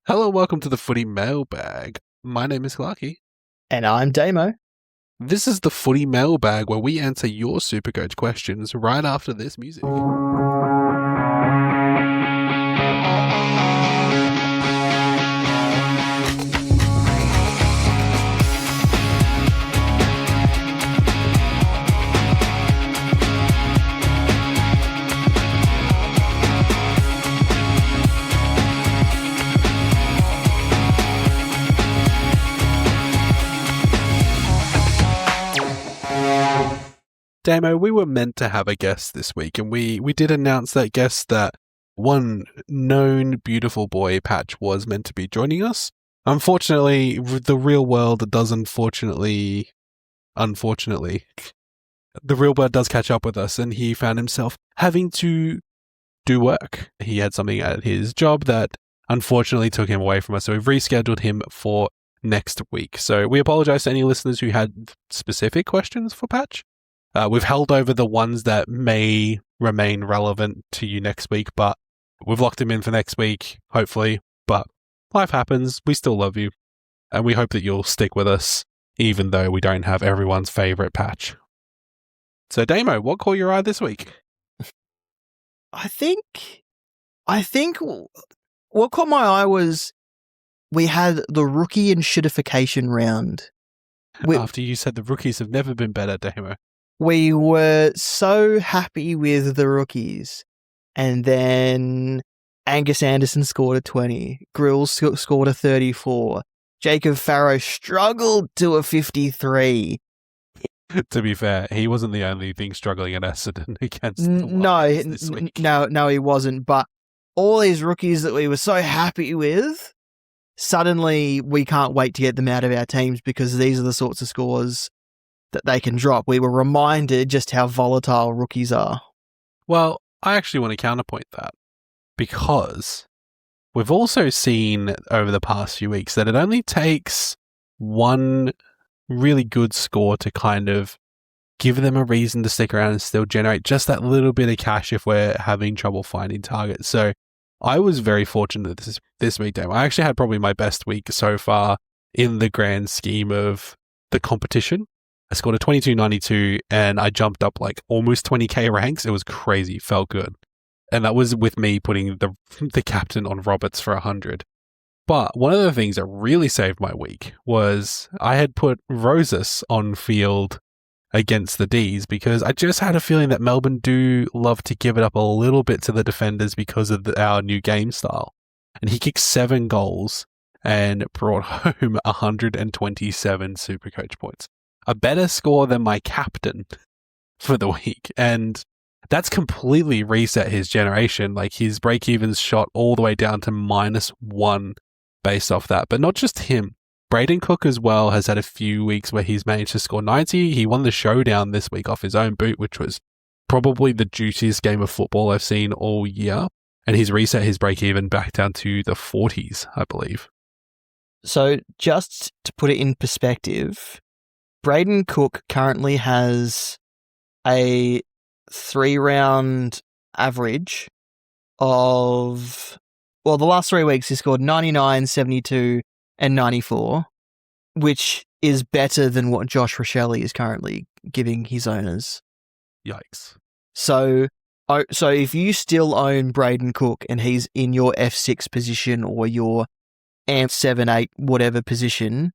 Hello, welcome to the Footy Mailbag. My name is Clarky. And I'm Damo. This is the Footy Mailbag where we answer your Supercoach questions right after this music. Damo, we were meant to have a guest this week, and we did announce that guest that one known beautiful boy, Patch, was meant to be joining us. Unfortunately, the real world does unfortunately, the real world does catch up with us, and he found himself having to do work. He had something at his job that unfortunately took him away from us, so we've rescheduled him for next week. So we apologize to any listeners who had specific questions for Patch. We've held over the ones that may remain relevant to you next week, but we've locked him in for next week, hopefully. But life happens. We still love you. And we hope that you'll stick with us, even though we don't have everyone's favourite Patch. So, Damo, what caught your eye this week? I think what caught my eye was we had the rookie and shittification round. After you said the rookies have never been better, Damo. We were so happy with the rookies. And then Angus Anderson scored a 20. Grills scored a 34. Jacob Farrow struggled to a 53. To be fair, he wasn't the only thing struggling at Essendon against the Lions this week. No, he wasn't. But all these rookies that we were so happy with, suddenly we can't wait to get them out of our teams because these are the sorts of scores that they can drop. We were reminded just how volatile rookies are. Well, I actually want to counterpoint that because we've also seen over the past few weeks that it only takes one really good score to kind of give them a reason to stick around and still generate just that little bit of cash if we're having trouble finding targets. So I was very fortunate this week, Dave. I actually had probably my best week so far in the grand scheme of the competition. I scored a 22.92 and I jumped up like almost 20k ranks. It was crazy. Felt good. And that was with me putting the captain on Roberts for 100. But one of the things that really saved my week was I had put Rosas on field against the Ds because I just had a feeling that Melbourne do love to give it up a little bit to the defenders because of our new game style. And he kicked 7 goals and brought home 127 Supercoach points. A better score than my captain for the week. And that's completely reset his generation. Like his break-evens shot all the way down to -1 based off that. But not just him. Braden Cook as well has had a few weeks where he's managed to score 90. He won the showdown this week off his own boot, which was probably the juiciest game of football I've seen all year. And he's reset his break-even back down to the 40s, I believe. So just to put it in perspective, Braden Cook currently has a 3-round average of, well, the last 3 weeks he scored 99, 72 and 94, which is better than what Josh Rochelle is currently giving his owners. Yikes. So if you still own Braden Cook and he's in your F6 position or your AMP 7, 8, whatever position,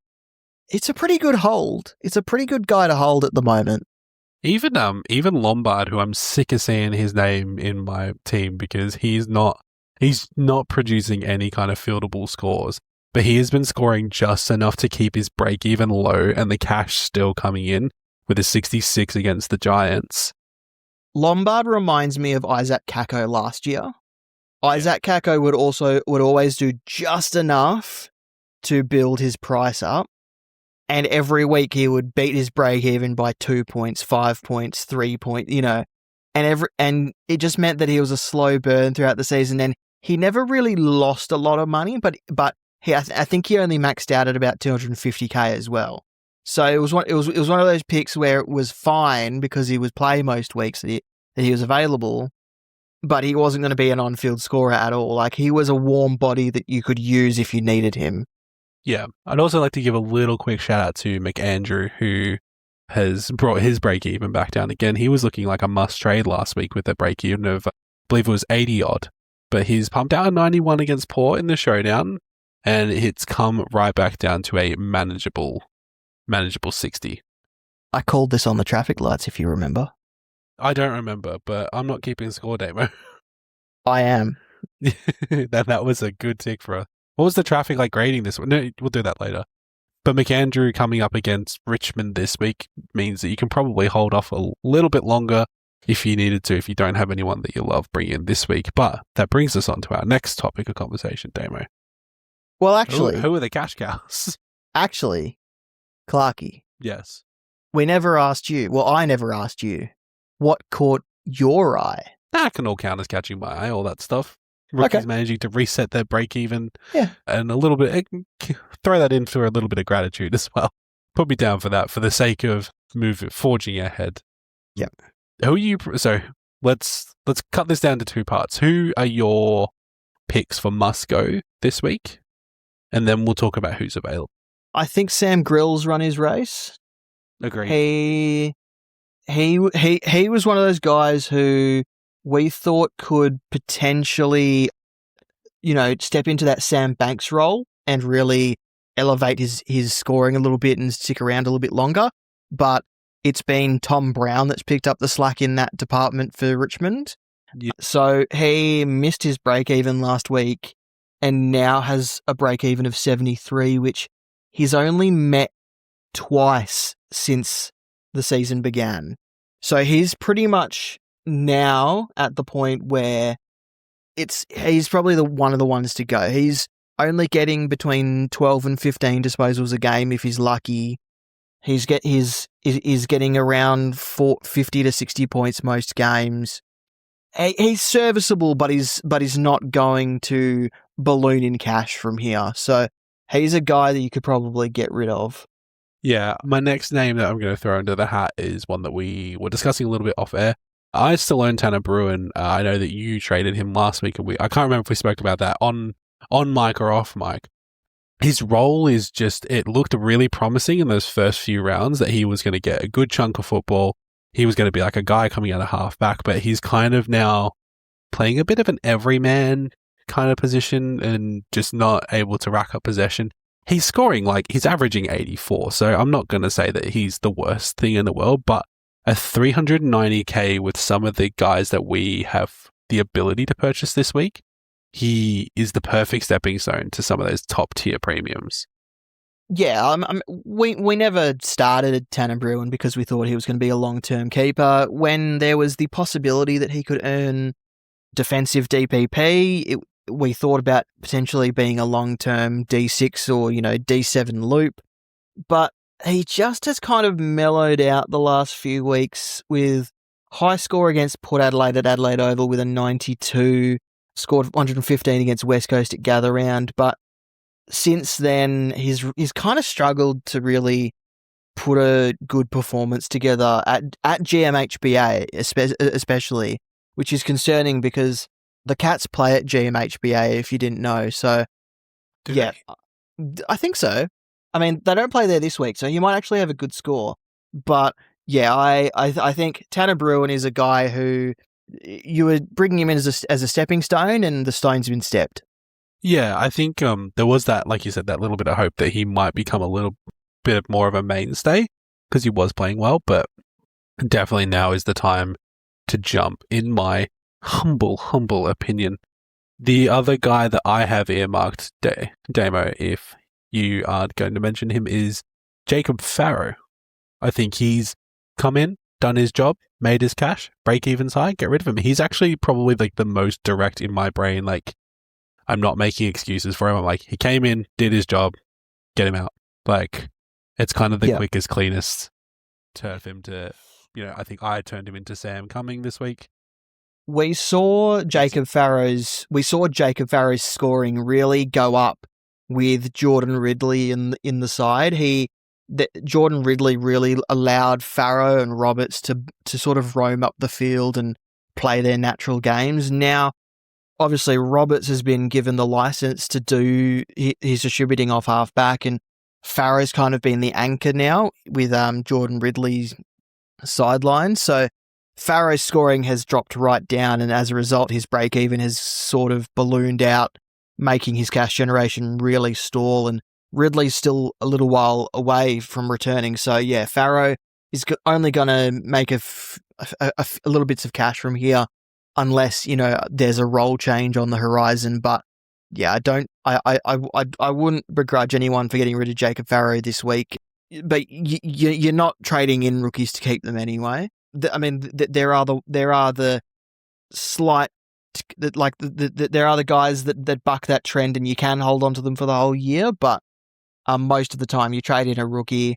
it's a pretty good hold. It's a pretty good guy to hold at the moment. Even Lombard, who I'm sick of seeing his name in my team because he's not producing any kind of fieldable scores, but he has been scoring just enough to keep his break even low and the cash still coming in with a 66 against the Giants. Lombard reminds me of Isaac Kako last year. Isaac Kako would always do just enough to build his price up. And every week he would beat his break even by 2 points, 5 points, 3 points, and it just meant that he was a slow burn throughout the season. And he never really lost a lot of money, but I think he only maxed out at about 250k as well. So it was one of those picks where it was fine because he was play most weeks that he was available, but he wasn't going to be an on-field scorer at all. Like, he was a warm body that you could use if you needed him. Yeah. I'd also like to give a little quick shout out to McAndrew, who has brought his break even back down again. He was looking like a must trade last week with a break even of, I believe it was 80 odd, but he's pumped out a 91 against Port in the showdown, and it's come right back down to a manageable 60. I called this on the traffic lights, if you remember. I don't remember, but I'm not keeping score, Damo. I am. that was a good tick for us. What was the traffic like grading this one? No, we'll do that later. But McAndrew coming up against Richmond this week means that you can probably hold off a little bit longer if you needed to, if you don't have anyone that you love bring in this week. But that brings us on to our next topic of conversation, Damo. Well, actually... Who are the cash cows? Actually, Clarky, Yes. we never asked you, well, I never asked you, what caught your eye? That can all count as catching my eye, all that stuff. Rookies Okay. managing to reset their break even. Yeah. And a little bit, throw that in for a little bit of gratitude as well. Put me down for that for the sake of forging ahead. Yep. Who are you? So let's cut this down to two parts. Who are your picks for must go this week? And then we'll talk about who's available. I think Sam Grill's run his race. Agreed. He was one of those guys who we thought could potentially, step into that Sam Banks role and really elevate his scoring a little bit and stick around a little bit longer. But it's been Tom Brown that's picked up the slack in that department for Richmond. Yeah. So he missed his break even last week and now has a break even of 73, which he's only met twice since the season began. So he's pretty much now at the point where he's probably one of the ones to go. He's only getting between 12 and 15 disposals a game if he's lucky. He's getting around 50 to 60 points most games. He's serviceable, but he's not going to balloon in cash from here. So he's a guy that you could probably get rid of. Yeah, my next name that I'm going to throw into the hat is one that we were discussing a little bit off air. I still own Tanner Bruin. I know that you traded him last week, and I can't remember if we spoke about that on mic or off mic. His role is it looked really promising in those first few rounds that he was going to get a good chunk of football. He was going to be like a guy coming out of halfback, but he's kind of now playing a bit of an everyman kind of position and just not able to rack up possession. He's scoring he's averaging 84, so I'm not going to say that he's the worst thing in the world, but a 390k with some of the guys that we have the ability to purchase this week, he is the perfect stepping stone to some of those top tier premiums. Yeah, we never started Tanner Bruin because we thought he was going to be a long-term keeper. When there was the possibility that he could earn defensive DPP, we thought about potentially being a long-term D6 or, D7 loop. But he just has kind of mellowed out the last few weeks with high score against Port Adelaide at Adelaide Oval with a 92, scored 115 against West Coast at Gather Round. But since then, he's kind of struggled to really put a good performance together at GMHBA, especially, which is concerning because the Cats play at GMHBA, if you didn't know. So, Do I think so. I mean, they don't play there this week, so you might actually have a good score. But, yeah, I think Tanner Bruin is a guy who you were bringing him in as a stepping stone, and the stone's been stepped. Yeah, I think there was that, like you said, that little bit of hope that he might become a little bit more of a mainstay because he was playing well, but definitely now is the time to jump, in my humble opinion. The other guy that I have earmarked, Damo, if you are going to mention him, is Jacob Farrow. I think he's come in, done his job, made his cash, break even side, get rid of him. He's actually probably the most direct in my brain. I'm not making excuses for him. I'm he came in, did his job, get him out. It's kind of the quickest, cleanest turn of him to, I think I turned him into Sam Cumming this week. We saw Jacob Farrow's scoring really go up with Jordan Ridley in the side. Jordan Ridley really allowed Farrow and Roberts to sort of roam up the field and play their natural games. Now, obviously, Roberts has been given the license to do his distributing off half-back, and Farrow's kind of been the anchor now with Jordan Ridley's sideline. So Farrow's scoring has dropped right down, and as a result, his break-even has sort of ballooned out, making his cash generation really stall, and Ridley's still a little while away from returning. So, yeah, Farrow is only going to make a little bits of cash from here unless, there's a role change on the horizon. But, yeah, I wouldn't begrudge anyone for getting rid of Jacob Farrow this week. But you're not trading in rookies to keep them anyway. There are the slight... there are the guys that buck that trend and you can hold on to them for the whole year, but most of the time you trade in a rookie,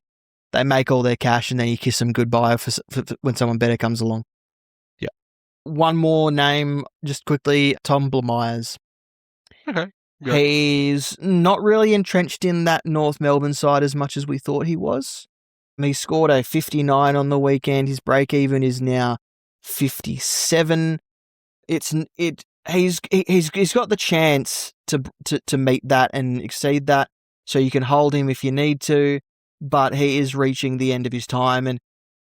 they make all their cash, and then you kiss them goodbye for when someone better comes along. Yeah. One more name, just quickly, Tom Blamires. Okay. Good. He's not really entrenched in that North Melbourne side as much as we thought he was. He scored a 59 on the weekend. His break-even is now 57. He's got the chance to meet that and exceed that, so you can hold him if you need to, but he is reaching the end of his time. And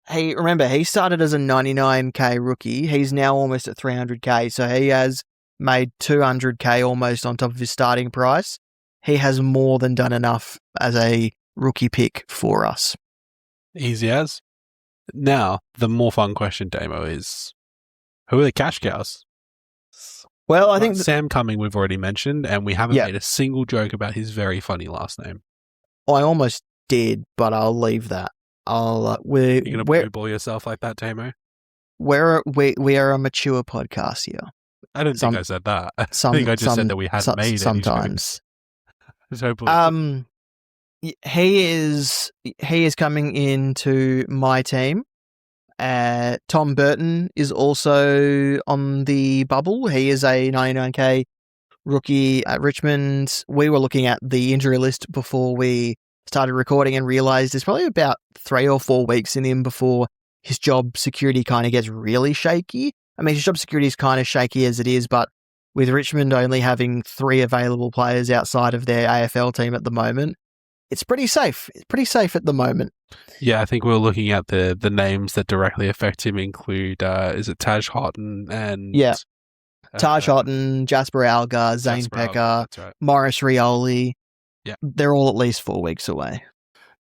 remember, he started as a 99k rookie. He's now almost at 300k, so he has made 200k almost on top of his starting price. He has more than done enough as a rookie pick for us. Easy as. Now, the more fun question, Damo, is who are the cash cows? Well, I think Sam Cumming we've already mentioned, and we haven't made a single joke about his very funny last name. I almost did, but I'll leave that. You're going to blue-ball yourself like that, Damo? We are a mature podcast here. I don't think I said that. I think I just said that we hadn't made sometimes. Any jokes. He is coming into my team. Tom Burton is also on the bubble. He is a 99k rookie at Richmond. We were looking at the injury list before we started recording and realized there's probably about 3 or 4 weeks in him before his job security kind of gets really shaky. I mean, his job security is kind of shaky as it is, but with Richmond only having 3 available players outside of their AFL team at the moment, it's pretty safe. It's pretty safe at the moment. Yeah, I think we're looking at the names that directly affect him include, is it Taj Houghton and... Yeah, Taj Houghton, Jasper Algar, Zane Pecker, right. Morris Rioli. Yeah. They're all at least 4 weeks away.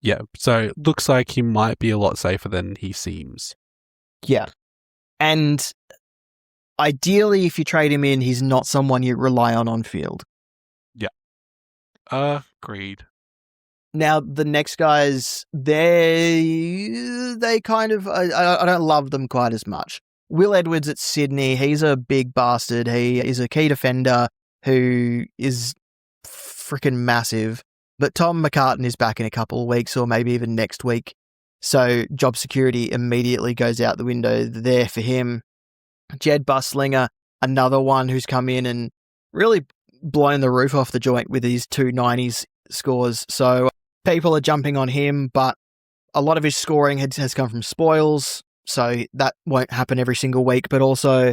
Yeah, so it looks like he might be a lot safer than he seems. Yeah. And ideally, if you trade him in, he's not someone you rely on field. Yeah. Agreed. Now, the next guys, they kind of, I don't love them quite as much. Will Edwards at Sydney, he's a big bastard. He is a key defender who is freaking massive. But Tom McCartan is back in a couple of weeks or maybe even next week. So job security immediately goes out the window there for him. Jed Buslinger, another one who's come in and really blown the roof off the joint with his 2 90s scores. So people are jumping on him, but a lot of his scoring has come from spoils, so that won't happen every single week. But also,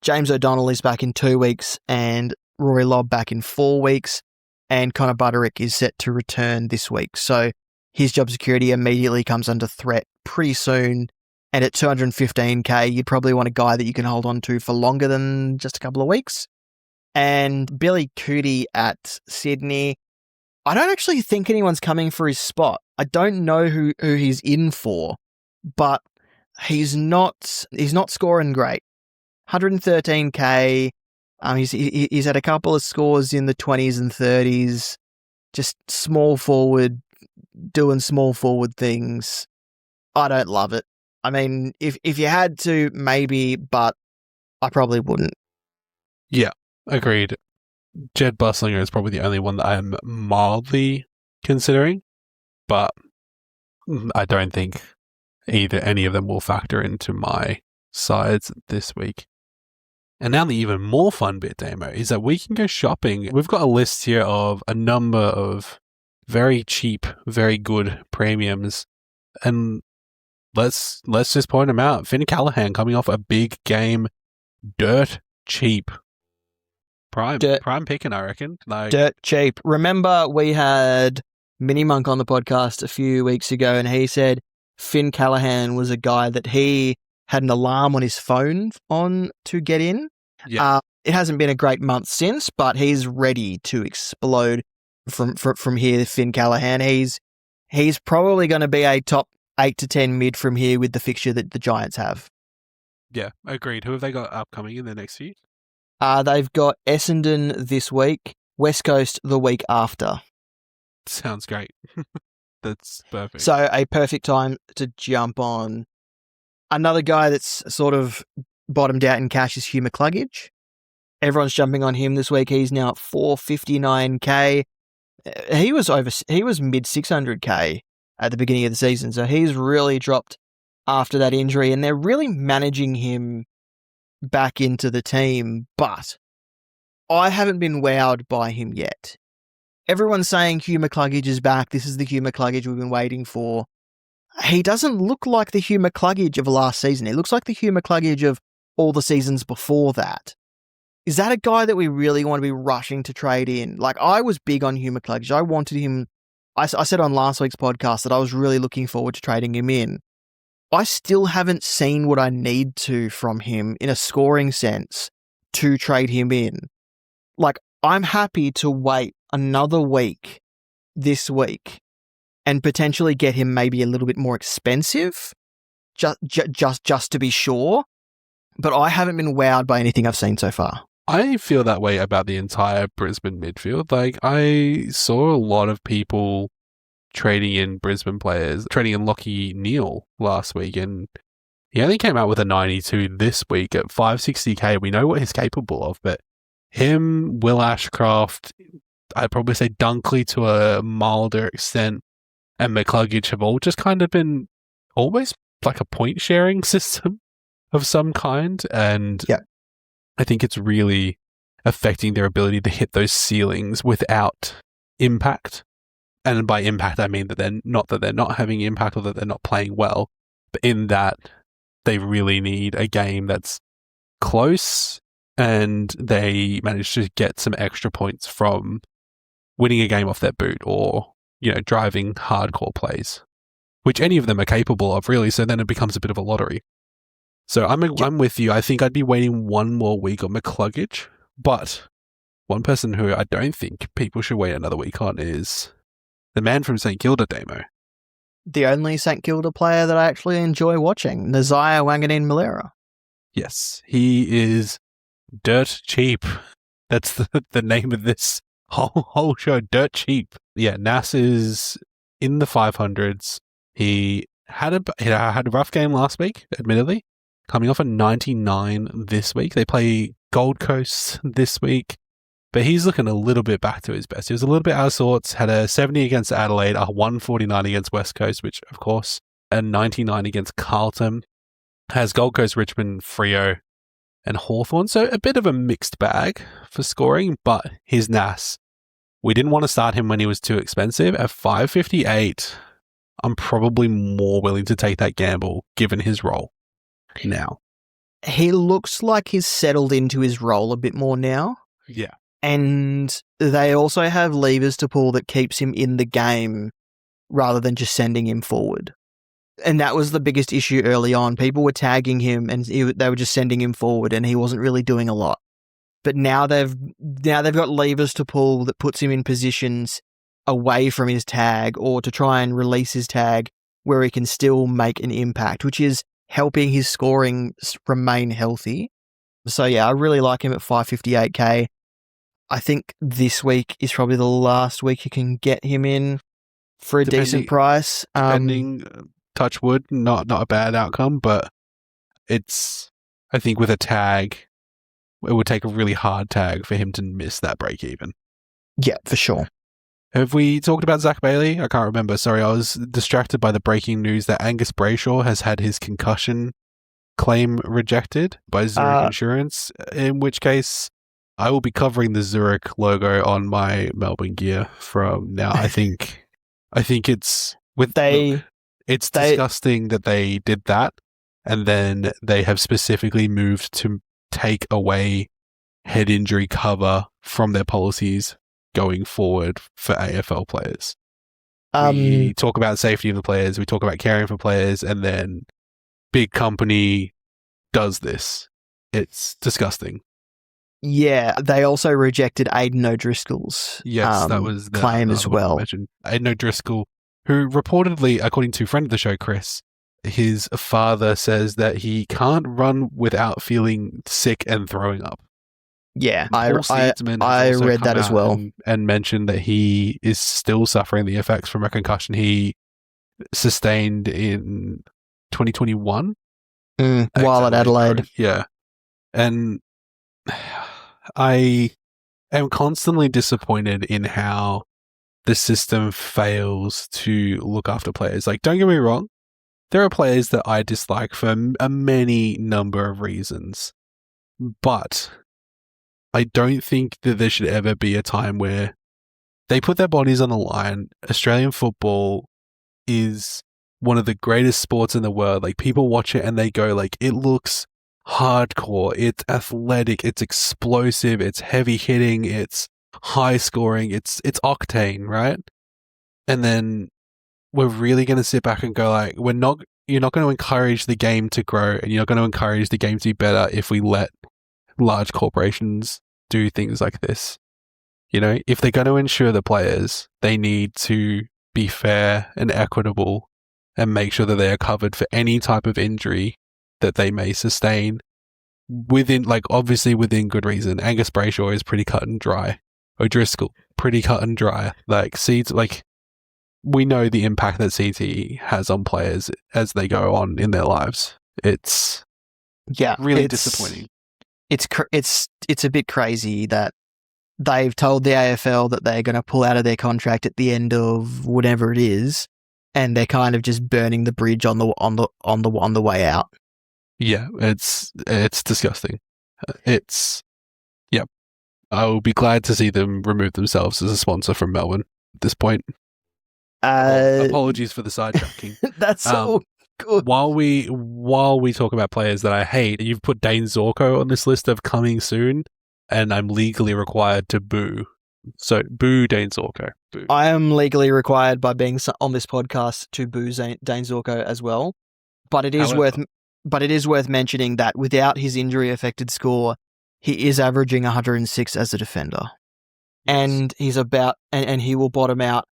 James O'Donnell is back in 2 weeks and Rory Lobb back in 4 weeks, and Connor Butterick is set to return this week. So his job security immediately comes under threat pretty soon. And at 215k, you'd probably want a guy that you can hold on to for longer than just a couple of weeks. And Billy Cootie at Sydney, I don't actually think anyone's coming for his spot. I don't know who he's in for, but he's not scoring great. 113k. He's had a couple of scores in the 20s and 30s. Just small forward, doing small forward things. I don't love it. I mean, if you had to, maybe, but I probably wouldn't. Yeah, agreed. Jed Buslinger is probably the only one that I'm mildly considering, but I don't think any of them will factor into my sides this week. And now the even more fun bit, Damo, is that we can go shopping. We've got a list here of a number of very cheap, very good premiums, and let's just point them out. Finn Callaghan coming off a big game, dirt cheap. Prime picking, I reckon. Dirt cheap. Remember, we had Mini Monk on the podcast a few weeks ago, and he said Finn Callahan was a guy that he had an alarm on his phone on to get in. Yeah. It hasn't been a great month since, but he's ready to explode from here. Finn Callahan, he's probably going to be a top 8 to 10 mid from here with the fixture that the Giants have. Yeah, agreed. Who have they got upcoming in the next few? They've got Essendon this week, West Coast the week after. Sounds great. That's perfect. So a perfect time to jump on. Another guy that's sort of bottomed out in cash is Hugh McCluggage. Everyone's jumping on him this week. He's now at 459k. He was mid 600k at the beginning of the season, so he's really dropped after that injury, and they're really managing him back into the team, but I haven't been wowed by him yet. Everyone's saying Hugh McCluggage is back. This is the Hugh McCluggage we've been waiting for. He doesn't look like the Hugh McCluggage of last season. He looks like the Hugh McCluggage of all the seasons before that. Is that a guy that we really want to be rushing to trade in? Like, I was big on Hugh McCluggage. I wanted him. I said on last week's podcast that I was really looking forward to trading him in. I still haven't seen what I need to from him in a scoring sense to trade him in. Like, I'm happy to wait another week this week and potentially get him maybe a little bit more expensive, just to be sure. But I haven't been wowed by anything I've seen so far. I feel that way about the entire Brisbane midfield. Like, I saw a lot of people trading in Brisbane players, trading in Lachie Neale last week, and he only came out with a 92 this week at 560k. We know what he's capable of, but him, Will Ashcroft, I'd probably say Dunkley to a milder extent, and McCluggage have all just kind of been almost like a point sharing system of some kind, and yeah. I think it's really affecting their ability to hit those ceilings without impact. And by impact, I mean that they're not having impact or that they're not playing well, but in that they really need a game that's close and they manage to get some extra points from winning a game off their boot or, driving hardcore plays, which any of them are capable of, really. So then it becomes a bit of a lottery. So I'm with you. I think I'd be waiting one more week on McCluggage, but one person who I don't think people should wait another week on is the man from St Kilda, Damo. The only St Kilda player that I actually enjoy watching, Nasiah Wanganeen-Milera. Yes, he is dirt cheap. That's the name of this whole show, dirt cheap. Yeah, Nas is in the 500s. He had a rough game last week, admittedly. Coming off a 99 this week. They play Gold Coast this week, but he's looking a little bit back to his best. He was a little bit out of sorts, had a 70 against Adelaide, a 149 against West Coast, which, of course, a 99 against Carlton. Has Gold Coast, Richmond, Freo, and Hawthorn. So a bit of a mixed bag for scoring, but his Nas. We didn't want to start him when he was too expensive. At 558, I'm probably more willing to take that gamble, given his role. Now he looks like he's settled into his role a bit more now. Yeah. And they also have levers to pull that keeps him in the game rather than just sending him forward. And that was the biggest issue early on. People were tagging him and they were just sending him forward and he wasn't really doing a lot. But now they've got levers to pull that puts him in positions away from his tag or to try and release his tag where he can still make an impact, which is helping his scoring remain healthy. So yeah, I really like him at 558k. I think this week is probably the last week you can get him in for a decent price. Depending, touch wood, not a bad outcome, but it's, I think with a tag, it would take a really hard tag for him to miss that break even. Yeah, for sure. Have we talked about Zach Bailey? I can't remember. Sorry, I was distracted by the breaking news that Angus Brayshaw has had his concussion claim rejected by Zurich Insurance, in which case I will be covering the Zurich logo on my Melbourne gear from now. I think it's disgusting that they did that, and then they have specifically moved to take away head injury cover from their policies going forward for AFL players. We talk about safety of the players, we talk about caring for players, and then big company does this. It's disgusting. Yeah, they also rejected Aidan O'Driscoll's that was the claim as well. Aidan O'Driscoll, who reportedly, according to a friend of the show, Chris, his father says that he can't run without feeling sick and throwing up. Yeah, I read that as well. And mentioned that he is still suffering the effects from a concussion he sustained in 2021. While at Adelaide. Yeah. And I am constantly disappointed in how the system fails to look after players. Like, don't get me wrong, there are players that I dislike for a many number of reasons, but I don't think that there should ever be a time where they put their bodies on the line. Australian football is one of the greatest sports in the world. Like, people watch it and they go, like, it looks hardcore, it's athletic, it's explosive, it's heavy hitting, it's high scoring, it's octane, right? And then we're really going to sit back and go, like, you're not going to encourage the game to grow, and you're not going to encourage the game to be better if we let large corporations do things like this. You know, if they're going to insure the players, they need to be fair and equitable and make sure that they are covered for any type of injury that they may sustain within, like, obviously within good reason. Angus Brayshaw is pretty cut and dry. O'Driscoll, pretty cut and dry. Like, we know the impact that CTE has on players as they go on in their lives. It's really disappointing. It's a bit crazy that they've told the AFL that they're going to pull out of their contract at the end of whatever it is, and they're kind of just burning the bridge on the way out. Yeah, it's disgusting. I will be glad to see them remove themselves as a sponsor from Melbourne at this point. Apologies for the sidetracking. That's so good. While we talk about players that I hate, you've put Dane Zorko on this list of coming soon, and I'm legally required to boo. So boo Dane Zorko. Boo. I am legally required by being on this podcast to boo Dane Zorko as well. But it is worth mentioning that without his injury affected score, he is averaging 106 as a defender. Yes. And he's and he will bottom out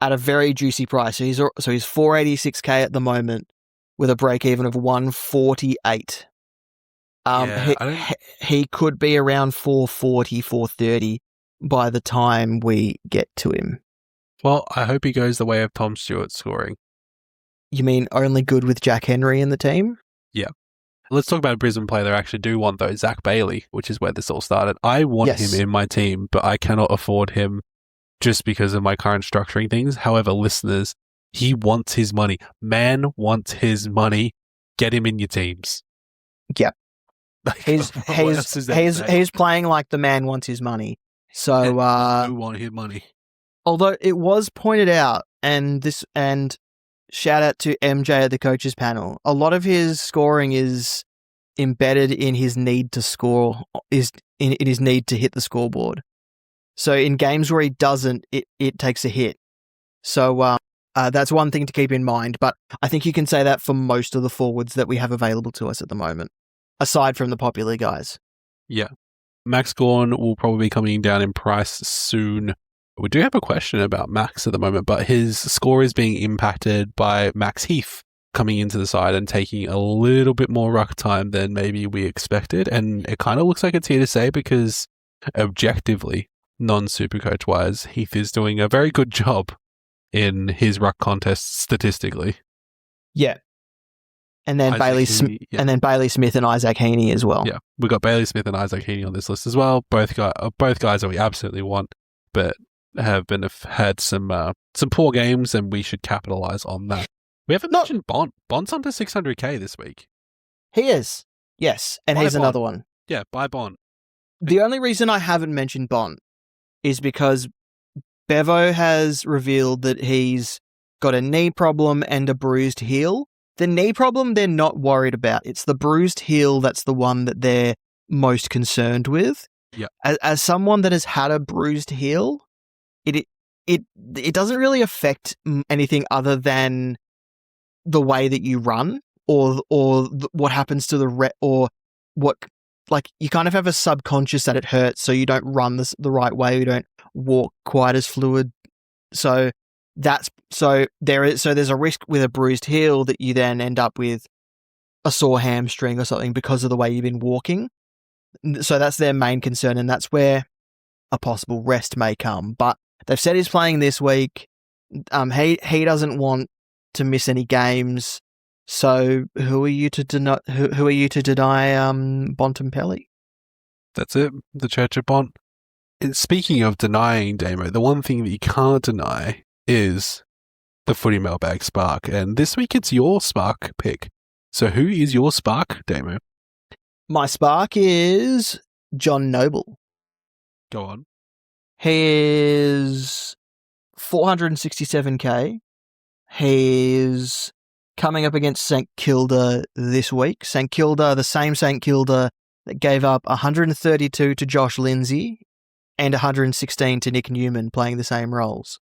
at a very juicy price. So he's 486k at the moment with a break even of 148. He could be around 440, 430 by the time we get to him. Well, I hope he goes the way of Tom Stewart scoring. You mean only good with Jack Henry in the team? Yeah. Let's talk about a Brisbane player that I actually do want, though. Zach Bailey, which is where this all started. I want him in my team, but I cannot afford him just because of my current structuring things. However, listeners, he wants his money. Man wants his money. Get him in your teams. Yeah. He's playing like the man wants his money. So who want his money? Although it was pointed out, and shout out to MJ at the coaches panel, a lot of his scoring is embedded in his need to score, in his need to hit the scoreboard. So in games where he doesn't, it takes a hit. So that's one thing to keep in mind. But I think you can say that for most of the forwards that we have available to us at the moment, aside from the popular guys. Yeah. Max Gawn will probably be coming down in price soon. We do have a question about Max at the moment, but his score is being impacted by Max Heath coming into the side and taking a little bit more ruck time than maybe we expected. And it kind of looks like it's here to stay because objectively, non-Supercoach wise, Heath is doing a very good job in his ruck contest statistically. Yeah. And then Bailey Smith and Isaac Heaney as well. Yeah, we got Bailey Smith and Isaac Heaney on this list as well. Both guys that we absolutely want, but have had some poor games, and we should capitalize on that. We haven't mentioned Bont. Bont's under 600k this week. He is, yes, and he's another one. Yeah, buy Bont. The only reason I haven't mentioned Bont is because Bevo has revealed that he's got a knee problem and a bruised heel. The knee problem they're not worried about. It's the bruised heel that's the one that they're most concerned with. Yeah. As someone that has had a bruised heel, it doesn't really affect anything other than the way that you run or what happens to or what, like, you kind of have a subconscious that it hurts, so you don't run the right way, you don't walk quite as fluid. So there's a risk with a bruised heel that you then end up with a sore hamstring or something because of the way you've been walking. So that's their main concern, and that's where a possible rest may come. But they've said he's playing this week. He doesn't want to miss any games. So who are you to deny? Who are you to deny Bontempelli? That's it. The Church of Bont. And speaking of denying, Damo, the one thing that you can't deny is the Footy Mailbag Spark. And this week it's your Spark pick. So who is your Spark, Damo? My Spark is John Noble. Go on. He is 467k. He's coming up against St Kilda this week. St Kilda, the same St Kilda that gave up 132 to Josh Lindsay and 116 to Nick Newman playing the same roles.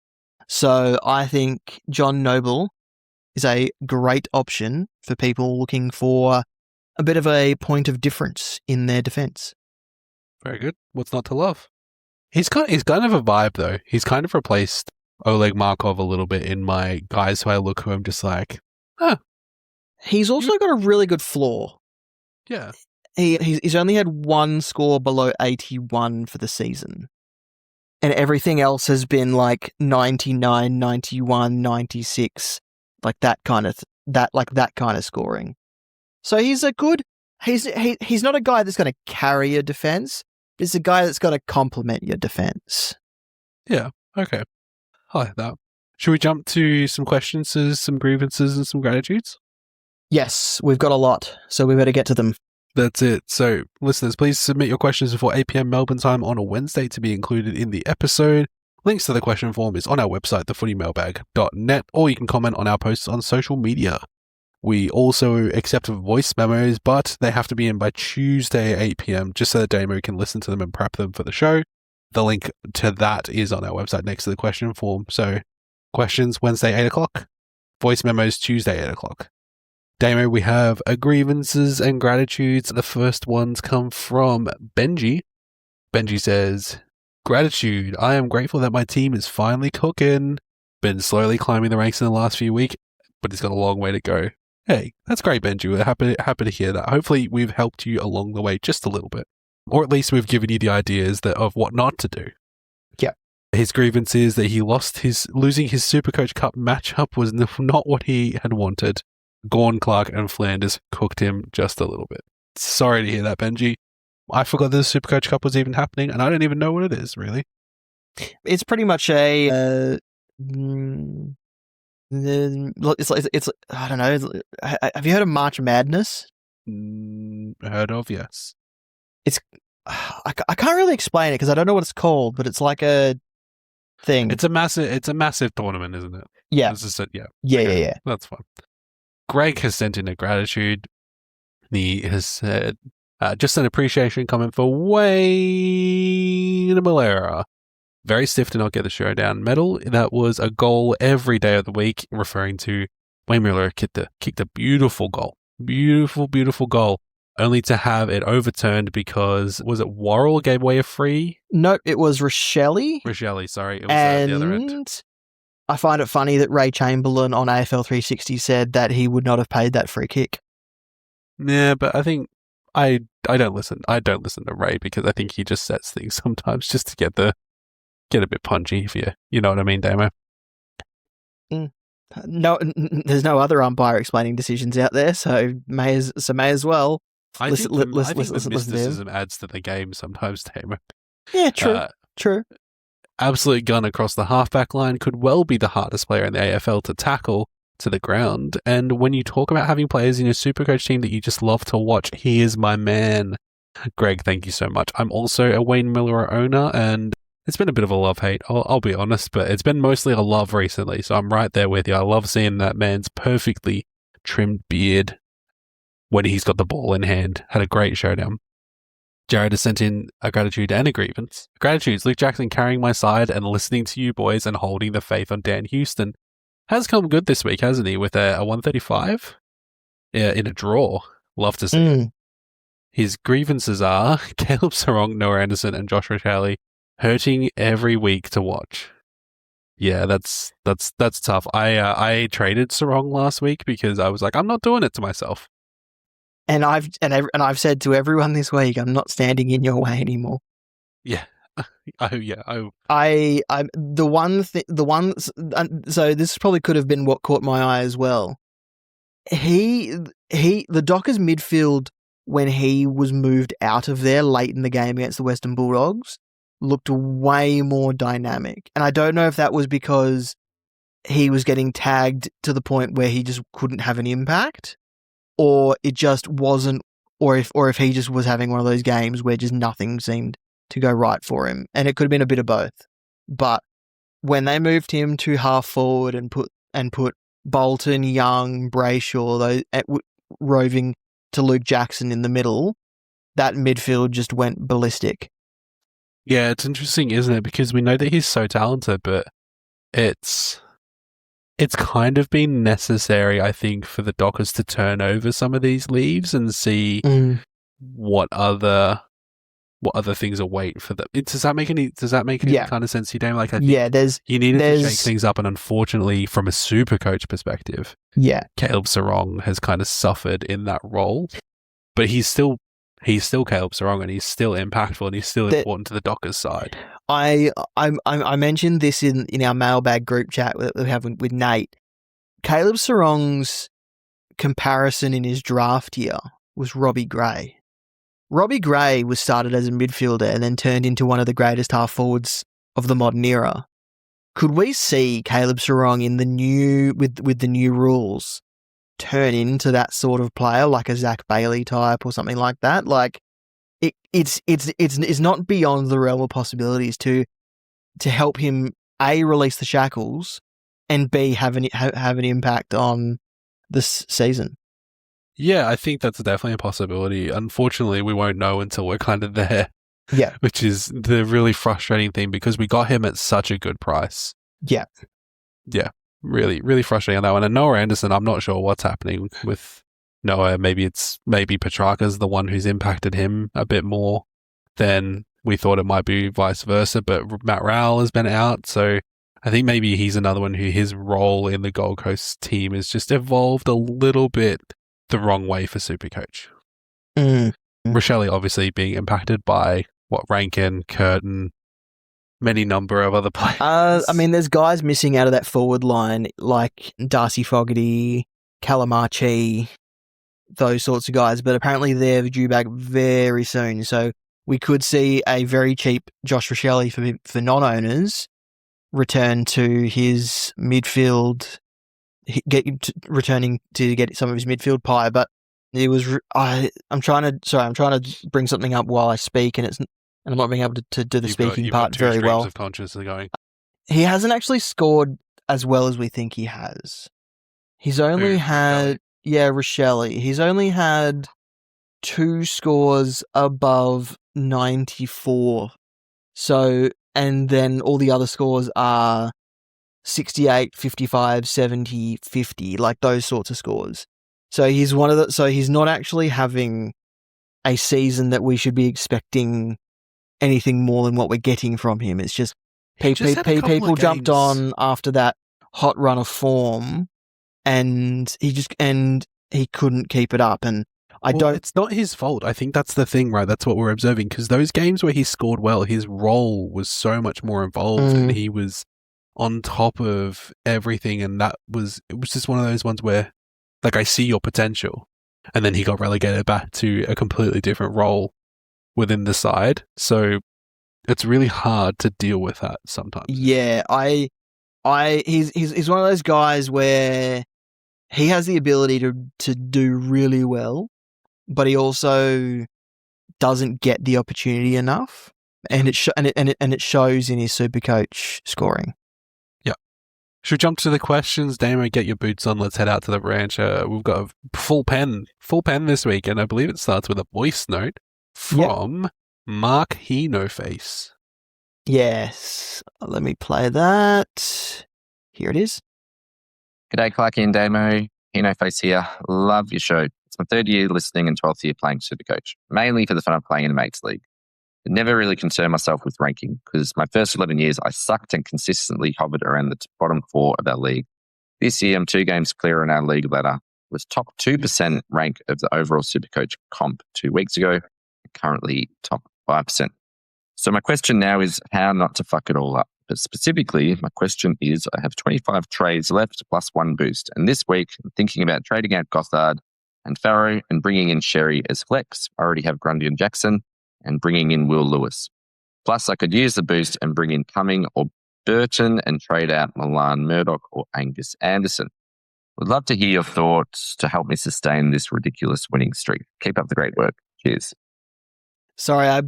So I think John Noble is a great option for people looking for a bit of a point of difference in their defence. Very good. What's not to love? He's kind of a vibe, though. He's kind of replaced Oleg Markov a little bit in my guys who I look who I'm just like, He's also got a really good floor. Yeah. He's only had one score below 81 for the season. And everything else has been like 99, 91, 96, like that kind of scoring. So he's not a guy that's going to carry your defense. He's a guy that's going to complement your defense. Yeah. Okay. I like that. Should we jump to some questions, some grievances, and some gratitudes? Yes, we've got a lot, so we better get to them. That's it. So, listeners, please submit your questions before 8 p.m. Melbourne time on a Wednesday to be included in the episode. Links to the question form is on our website, thefootymailbag.net, or you can comment on our posts on social media. We also accept voice memos, but they have to be in by Tuesday at 8 p.m. just so that Damo can listen to them and prep them for the show. The link to that is on our website next to the question form. So, questions Wednesday 8 o'clock, voice memos Tuesday 8 o'clock. Damo, we have grievances and gratitudes. The first ones come from Benji. Benji says, "Gratitude. I am grateful that my team is finally cooking. Been slowly climbing the ranks in the last few weeks, but it's got a long way to go." Hey, that's great, Benji. We're happy to hear that. Hopefully, we've helped you along the way just a little bit, or at least we've given you the ideas of what not to do. Yeah. His grievance is that he losing his Supercoach Cup matchup was not what he had wanted. Gawn, Clark, and Flanders cooked him just a little bit. Sorry to hear that, Benji. I forgot the Supercoach Cup was even happening, and I don't even know what it is, really. It's pretty much it's I don't know. Have you heard of March Madness? Heard of, yes. I can't really explain it because I don't know what it's called, but it's like a thing. It's a massive tournament, isn't it? Yeah. Yeah. Yeah. That's fine. Greg has sent in a gratitude. He has said, just an appreciation comment for Wayne Malera. Very stiff to not get the showdown medal. That was a goal every day of the week, referring to Wayne Malera kicked a beautiful goal. Beautiful, beautiful goal. Only to have it overturned because, was it Worrell gave away a free? No, it was Rochelle. Rochelle, sorry. It was at the other end. I find it funny that Ray Chamberlain on AFL 360 said that he would not have paid that free kick. Yeah, but I think I don't listen. I don't listen to Ray because I think he just sets things sometimes just to get a bit punchy for you. You know what I mean, Damo? No, there's no other umpire explaining decisions out there, so may as well. I think the mysticism adds to the game sometimes, Damo. Yeah, true. Absolute gun across the halfback line, could well be the hardest player in the AFL to tackle to the ground. And when you talk about having players in your Supercoach team that you just love to watch, he is my man. Greg, thank you so much. I'm also a Wayne Malera owner, and it's been a bit of a love-hate, I'll be honest, but it's been mostly a love recently, so I'm right there with you. I love seeing that man's perfectly trimmed beard when he's got the ball in hand. Had a great showdown. Jared has sent in a gratitude and a grievance. Gratitudes, Luke Jackson carrying my side and listening to you boys and holding the faith on Dan Houston. Has come good this week, hasn't he? With a 135 in a draw. Love to see. His grievances are Caleb Sarong, Noah Anderson, and Josh Rochelli hurting every week to watch. Yeah, that's tough. I traded Sarong last week because I was like, I'm not doing it to myself. And I've said to everyone this week, I'm not standing in your way anymore. Yeah. So this probably could have been what caught my eye as well. The Dockers midfield, when he was moved out of there late in the game against the Western Bulldogs, looked way more dynamic. And I don't know if that was because he was getting tagged to the point where he just couldn't have an impact, or it just wasn't, or if he just was having one of those games where just nothing seemed to go right for him. And it could have been a bit of both. But when they moved him to half forward and put Bolton, Young, Brayshaw, roving to Luke Jackson in the middle, that midfield just went ballistic. Yeah, it's interesting, isn't it? Because we know that he's so talented, but it's kind of been necessary, I think, for the Dockers to turn over some of these leaves and see what other things await for them. Does that make any kind of sense to you, Dame? Like, I think you needed to shake things up, and unfortunately, from a super coach perspective, Caleb Sarong has kind of suffered in that role. But he's still Caleb Sarong, and he's still impactful, and he's still important to the Dockers side. I mentioned this in our mailbag group chat that we have with Nate. Caleb Sarong's comparison in his draft year was Robbie Gray. Robbie Gray was started as a midfielder and then turned into one of the greatest half forwards of the modern era. Could we see Caleb Sarong in the new with the new rules turn into that sort of player, like a Zach Bailey type or something like that? Like it's not beyond the realm of possibilities to help him A, release the shackles, and B, have an impact on this season. Yeah, I think that's definitely a possibility. Unfortunately, we won't know until we're kind of there. Yeah. Which is the really frustrating thing, because we got him at such a good price. Yeah. Yeah. Really, really frustrating on that one. And Noah Anderson, I'm not sure what's happening with Noah. Maybe Petrarca's the one who's impacted him a bit more than we thought it might be, vice versa. But Matt Rowell has been out, so I think maybe he's another one who his role in the Gold Coast team has just evolved a little bit the wrong way for Supercoach. Rochelli obviously being impacted by Rankin, Curtin, many number of other players. I mean, there's guys missing out of that forward line like Darcy Fogarty, Calamachi, those sorts of guys, but apparently they're due back very soon. So we could see a very cheap Josh Rochelli for non-owners return to his midfield, returning to get some of his midfield pie. But it was I'm trying to bring something up while I speak, and I'm not being able to do the speaking part very well. Of consciousness going. He hasn't actually scored as well as we think he has. He's only had Rochelli. He's only had 2 scores above 94. So, and then all the other scores are 68, 55, 70, 50, like those sorts of scores. So he's he's not actually having a season that we should be expecting anything more than what we're getting from him. It's just people jumped on after that hot run of form, and he couldn't keep it up. And it's not his fault. I think that's the thing, right? That's what we're observing, because those games where he scored well, his role was so much more involved, and he was on top of everything, and it was just one of those ones where, like, I see your potential, and then he got relegated back to a completely different role within the side. So it's really hard to deal with that sometimes. Yeah, he's one of those guys where he has the ability to do really well, but he also doesn't get the opportunity enough, and it shows in his Supercoach scoring. Yeah. Should we jump to the questions? Damo, get your boots on. Let's head out to the ranch. We've got a full pen this week, and I believe it starts with a voice note. from Mark Henoface. Yes. Let me play that. Here it is. G'day, Clarky and Damo. Henoface here. Love your show. It's my 3rd year listening and 12th year playing Supercoach, mainly for the fun of playing in a mates league. I never really concerned myself with ranking because my first 11 years I sucked and consistently hovered around the bottom 4 of our league. This year I'm 2 games clear on our league ladder, was top 2% rank of the overall Supercoach comp 2 weeks ago, currently top 5%. So my question now is how not to fuck it all up. But specifically, my question is I have 25 trades left plus 1 boost. And this week, I'm thinking about trading out Gothard and Farrow and bringing in Sherry as flex. I already have Grundy and Jackson and bringing in Will Lewis. Plus, I could use the boost and bring in Cumming or Burton and trade out Milan Murdoch or Angus Anderson. Would love to hear your thoughts to help me sustain this ridiculous winning streak. Keep up the great work. Cheers. Sorry, I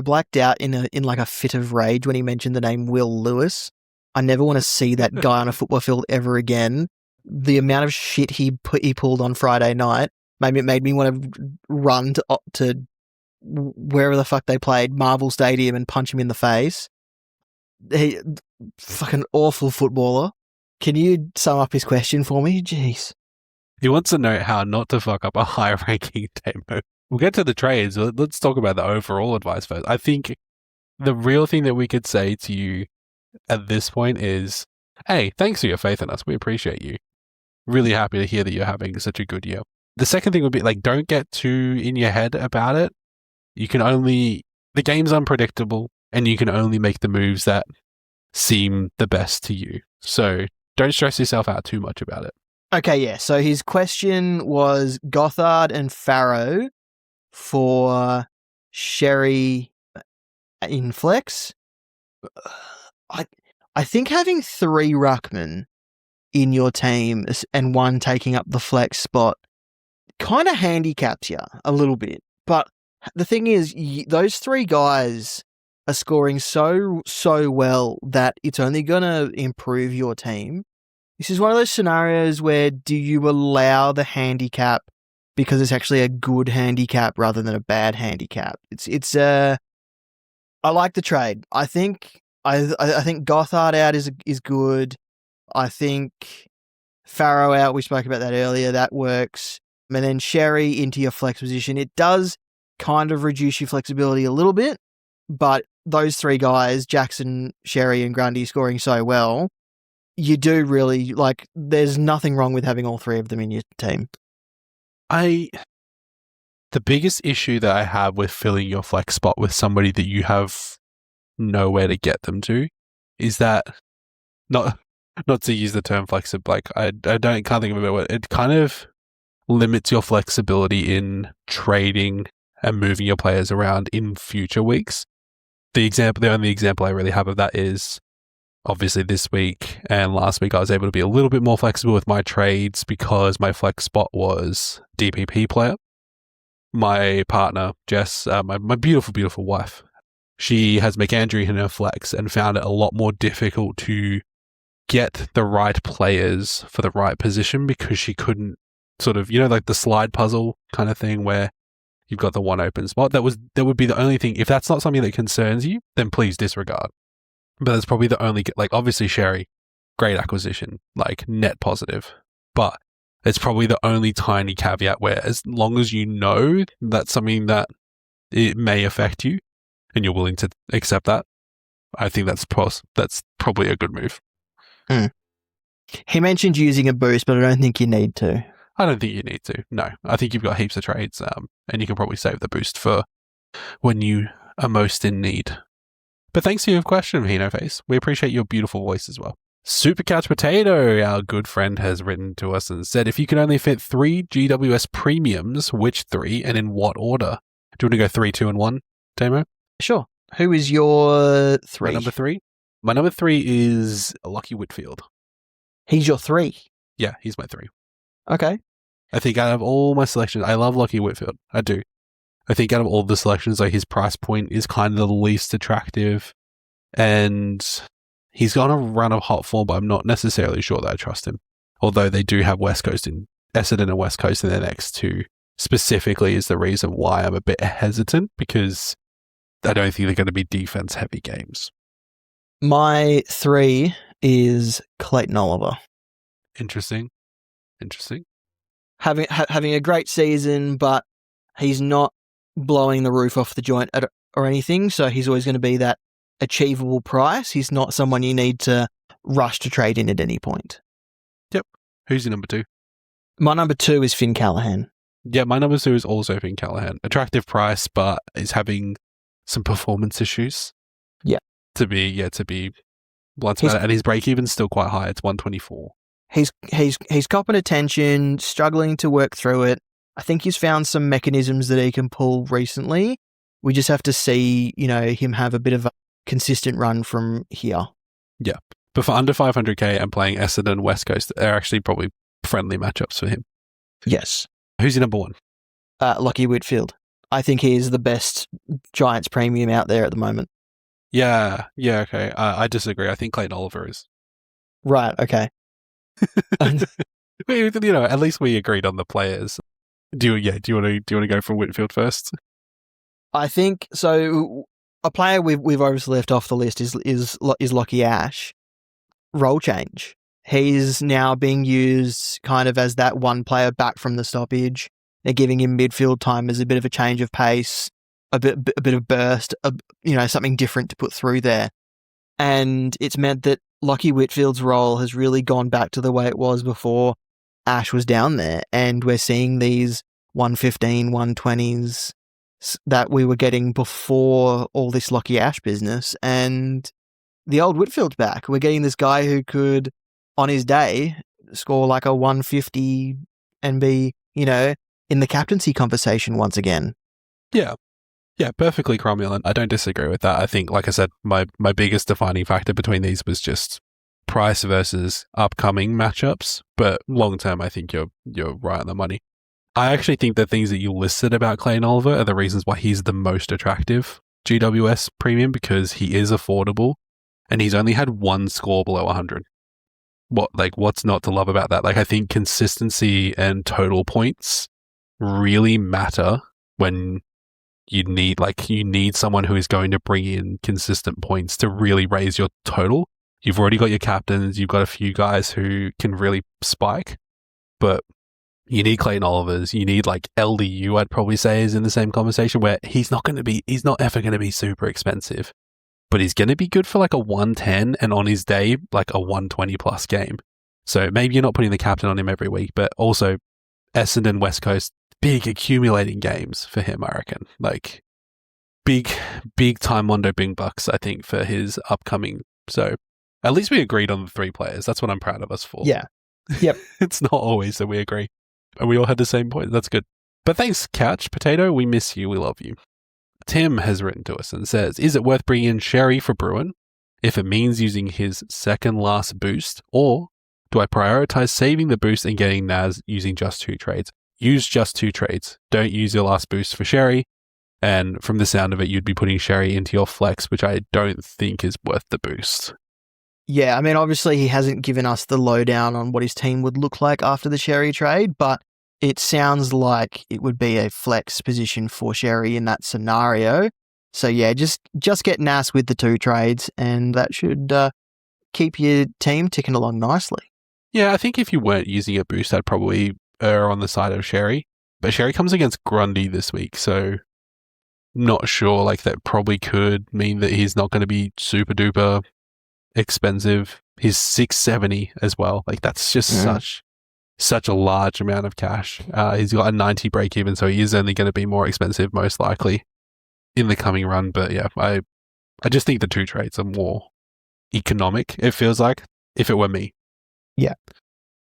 blacked out in like a fit of rage when he mentioned the name Will Lewis. I never want to see that guy on a football field ever again. The amount of shit he pulled on Friday night made me want to run to wherever the fuck they played, Marvel Stadium, and punch him in the face. He fucking awful footballer. Can you sum up his question for me? Jeez. He wants to know how not to fuck up a high-ranking demo. We'll get to the trades. Let's talk about the overall advice first. I think the real thing that we could say to you at this point is, hey, thanks for your faith in us. We appreciate you. Really happy to hear that you're having such a good year. The second thing would be, like, don't get too in your head about it. The game's unpredictable, and you can only make the moves that seem the best to you. So don't stress yourself out too much about it. Okay, yeah. So his question was Gothard and Farrow for Sherry in flex. I think having 3 ruckmen in your team and 1 taking up the flex spot kind of handicaps you a little bit. But the thing is, those 3 guys are scoring so well that it's only going to improve your team. This is one of those scenarios where do you allow the handicap because it's actually a good handicap rather than a bad handicap? I like the trade. I think Gothard out is good. I think Farrow out, we spoke about that earlier, that works. And then Sherry into your flex position. It does kind of reduce your flexibility a little bit, but those 3 guys, Jackson, Sherry, and Grundy, scoring so well, you do really, like, there's nothing wrong with having all 3 of them in your team. The biggest issue that I have with filling your flex spot with somebody that you have nowhere to get them to is that, not to use the term flexible, like can't think of a better word. It kind of limits your flexibility in trading and moving your players around in future weeks. The only example I really have of that is obviously this week and last week I was able to be a little bit more flexible with my trades because my flex spot was DPP player. My partner, Jess, my beautiful, beautiful wife, she has McAndrew in her flex and found it a lot more difficult to get the right players for the right position because she couldn't sort of, like the slide puzzle kind of thing where you've got the one open spot. That would be the only thing. If that's not something that concerns you, then please disregard. But that's probably the only, like, obviously Sherry, great acquisition, like net positive. But it's probably the only tiny caveat where as long as you know that's something that it may affect you and you're willing to accept that, I think that's probably a good move. He mentioned using a boost, but I don't think you need to. I don't think you need to. No, I think you've got heaps of trades, and you can probably save the boost for when you are most in need. But thanks for your question, Henoface. We appreciate your beautiful voice as well. Super Couch Potato, our good friend, has written to us and said, if you could only fit 3 GWS premiums, which 3 and in what order? Do you want to go 3, 2, and 1, Damo? Sure. Who is your 3? My number 3? My number 3 is Lachie Whitfield. He's your 3? Yeah, he's my 3. Okay. I think out of all my selections, I love Lachie Whitfield. I do. I think out of all the selections, like his price point is kind of the least attractive. And he's got a run of hot form, but I'm not necessarily sure that I trust him. Although they do have Essendon and West Coast in their next 2 specifically is the reason why I'm a bit hesitant, because I don't think they're going to be defense-heavy games. My 3 is Clayton Oliver. Interesting. Having a great season, but he's not blowing the roof off the joint or anything, so he's always going to be that achievable price. He's not someone you need to rush to trade in at any point. Yep. Who's your number 2? My number 2 is Finn Callahan. Yeah, my number 2 is also Finn Callahan. Attractive price, but is having some performance issues. Yeah. To be blunt about it. And his break-even's still quite high. It's 124. He's copping attention, struggling to work through it. I think he's found some mechanisms that he can pull recently. We just have to see, him have a bit of a consistent run from here. Yeah. But for under 500k and playing Essendon West Coast, they're actually probably friendly matchups for him. Yes. Who's your number 1? Lockie Whitfield. I think he is the best Giants premium out there at the moment. Yeah, okay. I disagree. I think Clayton Oliver is. Right, okay. At least we agreed on the players. Do you want to go for Whitfield first? I think so. A player we've obviously left off the list is Lockie Ash. Role change. He's now being used kind of as that one player back from the stoppage. They're giving him midfield time as a bit of a change of pace, a bit of burst, something different to put through there. And it's meant that Lockie Whitfield's role has really gone back to the way it was before Ash was down there. And we're seeing these 115, 120s that we were getting before all this Lockie Ash business. And the old Whitfield's back. We're getting this guy who could, on his day, score like a 150 and be, in the captaincy conversation once again. Yeah, perfectly cromulent. I don't disagree with that. I think, like I said, my biggest defining factor between these was just price versus upcoming matchups. But long term, I think you're right on the money. I actually think the things that you listed about Clayton Oliver are the reasons why he's the most attractive GWS premium, because he is affordable and he's only had one score below 100. What's not to love about that? I think consistency and total points really matter when you need someone who is going to bring in consistent points to really raise your total. You've already got your captains, you've got a few guys who can really spike, but you need Clayton Olivers, you need LDU, I'd probably say, is in the same conversation, where he's not ever going to be super expensive, but he's going to be good for a 110 and on his day, a 120 plus game. So maybe you're not putting the captain on him every week, but also Essendon West Coast, big accumulating games for him, I reckon. Big time Mondo Bing bucks, I think, for his upcoming. So at least we agreed on the 3 players. That's what I'm proud of us for. Yeah. Yep. It's not always that we agree. And we all had the same point. That's good. But thanks, Couch Potato. We miss you. We love you. Tim has written to us and says, is it worth bringing in Sherry for Bruin if it means using his second last boost? Or do I prioritize saving the boost and getting Naz using just 2 trades? Use just 2 trades. Don't use your last boost for Sherry. And from the sound of it, you'd be putting Sherry into your flex, which I don't think is worth the boost. Yeah, I mean, obviously he hasn't given us the lowdown on what his team would look like after the Sherry trade, but it sounds like it would be a flex position for Sherry in that scenario. So yeah, just get Nas with the 2 trades, and that should keep your team ticking along nicely. Yeah, I think if you weren't using a boost, I'd probably err on the side of Sherry. But Sherry comes against Grundy this week, so not sure. That probably could mean that he's not going to be super duper expensive. He's 670 as well. That's just such a large amount of cash. He's got a 90 break even, so he is only going to be more expensive most likely in the coming run. But yeah, I just think the 2 trades are more economic, it feels like, if it were me. Yeah.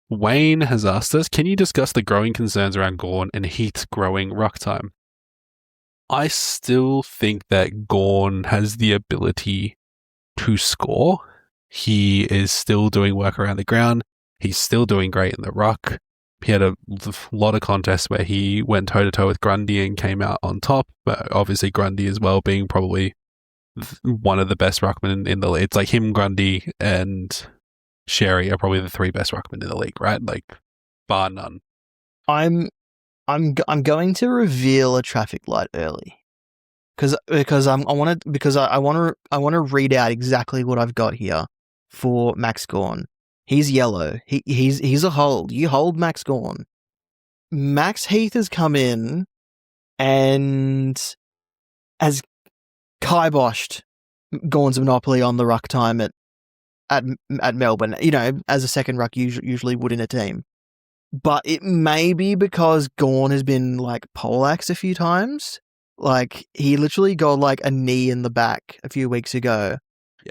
Wayne has asked us, can you discuss the growing concerns around Gawn and Heat's growing ruck time? I still think that Gawn has the ability to score. He is still doing work around the ground. He's still doing great in the ruck. He had a lot of contests where he went toe-to-toe with Grundy and came out on top, but obviously Grundy as well being probably one of the best ruckmen in the league. It's him, Grundy, and Sherry are probably the 3 best ruckmen in the league, right? Bar none. I'm I'm going to reveal a traffic light early because I want to read out exactly what I've got here for Max Gawn. He's yellow. He's a hold. You hold Max Gawn. Max Heath has come in and has kiboshed Gawn's monopoly on the ruck time at Melbourne. You know, as a second ruck usually would in a team. But it may be because Gawn has been like poleaxed a few times. Like he literally got like a knee in the back a few weeks ago,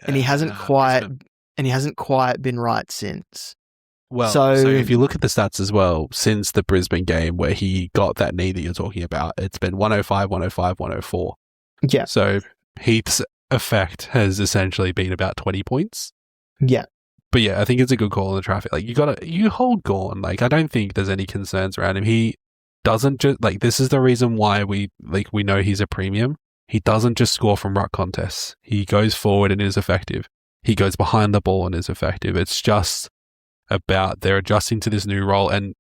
and he hasn't quite been right since. Well, so if you look at the stats as well, since the Brisbane game where he got that knee that you're talking about, it's been 105, 105, 104. Yeah. So Heath's effect has essentially been about 20 points. Yeah. But yeah, I think it's a good call in the traffic. Like you hold Gawn. Like I don't think there's any concerns around him. He doesn't just like this is the reason why we know he's a premium. He doesn't just score from ruck contests. He goes forward and is effective. He goes behind the ball and is effective. It's just about they're adjusting to this new role, and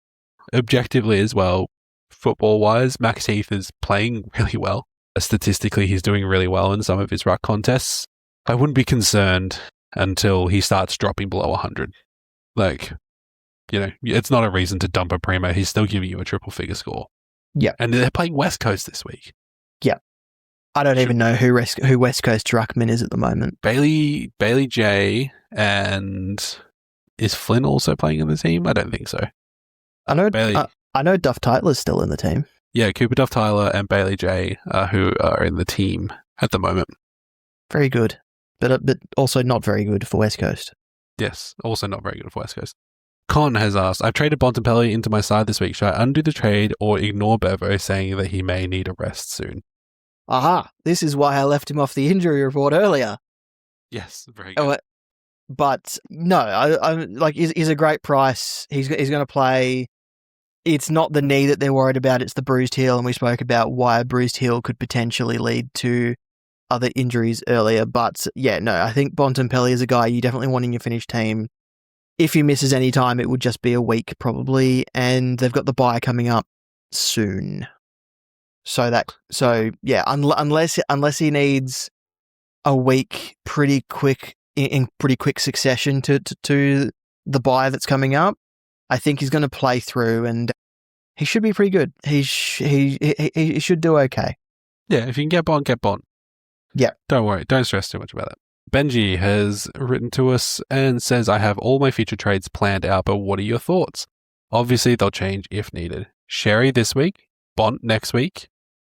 objectively as well, football wise, Max Heath is playing really well. Statistically, he's doing really well in some of his ruck contests. I wouldn't be concerned until he starts dropping below 100. Like, you know, it's not a reason to dump a primo. He's still giving you a triple figure score. Yeah. And they're playing West Coast this week. Yeah. I don't even know who West Coast ruckman is at the moment. Bailey J, and is Flynn also playing in the team? I don't think so. I know Duff Tyler's still in the team. Yeah, Cooper Duff Tyler and Bailey J, who are in the team at the moment. Very good. But also not very good for West Coast. Yes, also not very good for West Coast. Con has asked, I've traded Bontempelli into my side this week. Should I undo the trade or ignore Bevo saying that he may need a rest soon? Aha, this is why I left him off the injury report earlier. Yes, very good. But no, I'm like, he's a great price. He's going to play. It's not the knee that they're worried about. It's the bruised heel. And we spoke about why a bruised heel could potentially lead to other injuries earlier. But yeah, no, I think Bontempelli is a guy you definitely want in your Finnish team. If he misses any time, it would just be a week probably. And they've got the bye coming up soon. So yeah, unless he needs a week pretty quick in pretty quick succession to the bye that's coming up, I think he's going to play through and he should be pretty good. He should do okay. Yeah, if you can get Bond, get Bond. Yeah. Don't worry. Don't stress too much about it. Benji has written to us and says, I have all my future trades planned out, but what are your thoughts? Obviously, they'll change if needed. Sherry this week, Bont next week,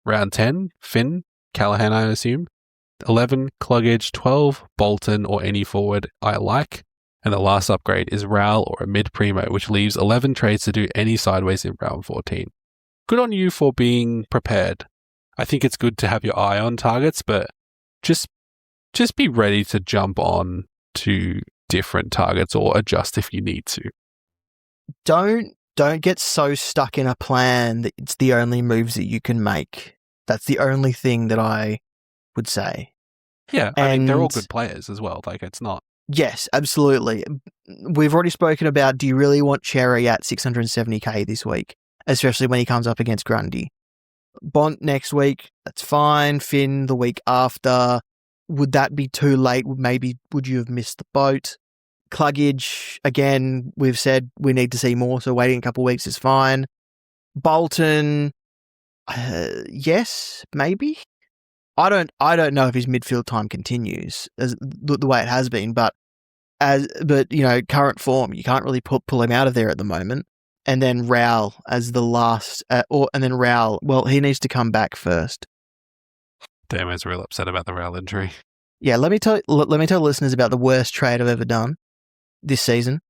round 10, Finn, Callahan, I assume, 11, Cluggage, 12, Bolton, or any forward I like, and the last upgrade is Raul or a mid-primo, which leaves 11 trades to do any sideways in round 14. Good on you for being prepared. I think it's good to have your eye on targets, but just be ready to jump on to different targets or adjust if you need to. Don't get so stuck in a plan that it's the only moves that you can make. That's the only thing that I would say. Yeah, I mean, they're all good players as well. Like, it's not. Yes, absolutely. We've already spoken about, do you really want Cherry at 670k this week, especially when he comes up against Grundy? Bont next week, that's fine. Finn the week after. Would that be too late? Maybe would you have missed the boat? Cluggage, again, we've said we need to see more, so waiting a couple of weeks is fine. Bolton, yes, maybe. I don't know if his midfield time continues as the way it has been, but you know, current form, you can't really pull him out of there at the moment. And then Raul as the last, and then Raul, well, he needs to come back first. Damo's real upset about the Raul injury. Yeah, let me tell listeners about the worst trade I've ever done this season.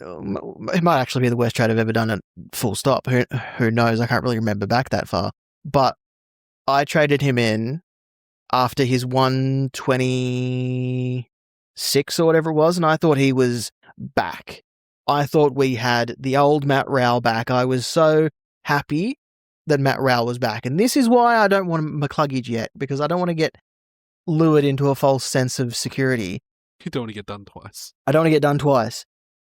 It might actually be the worst trade I've ever done at full stop. Who knows? I can't really remember back that far. But I traded him in after his 126 or whatever it was, and I thought he was back. I thought we had the old Matt Raul back. I was so happy that Matt Raul was back. And this is why I don't want McCluggage yet, because I don't want to get lured into a false sense of security. You don't want to get done twice. I don't want to get done twice.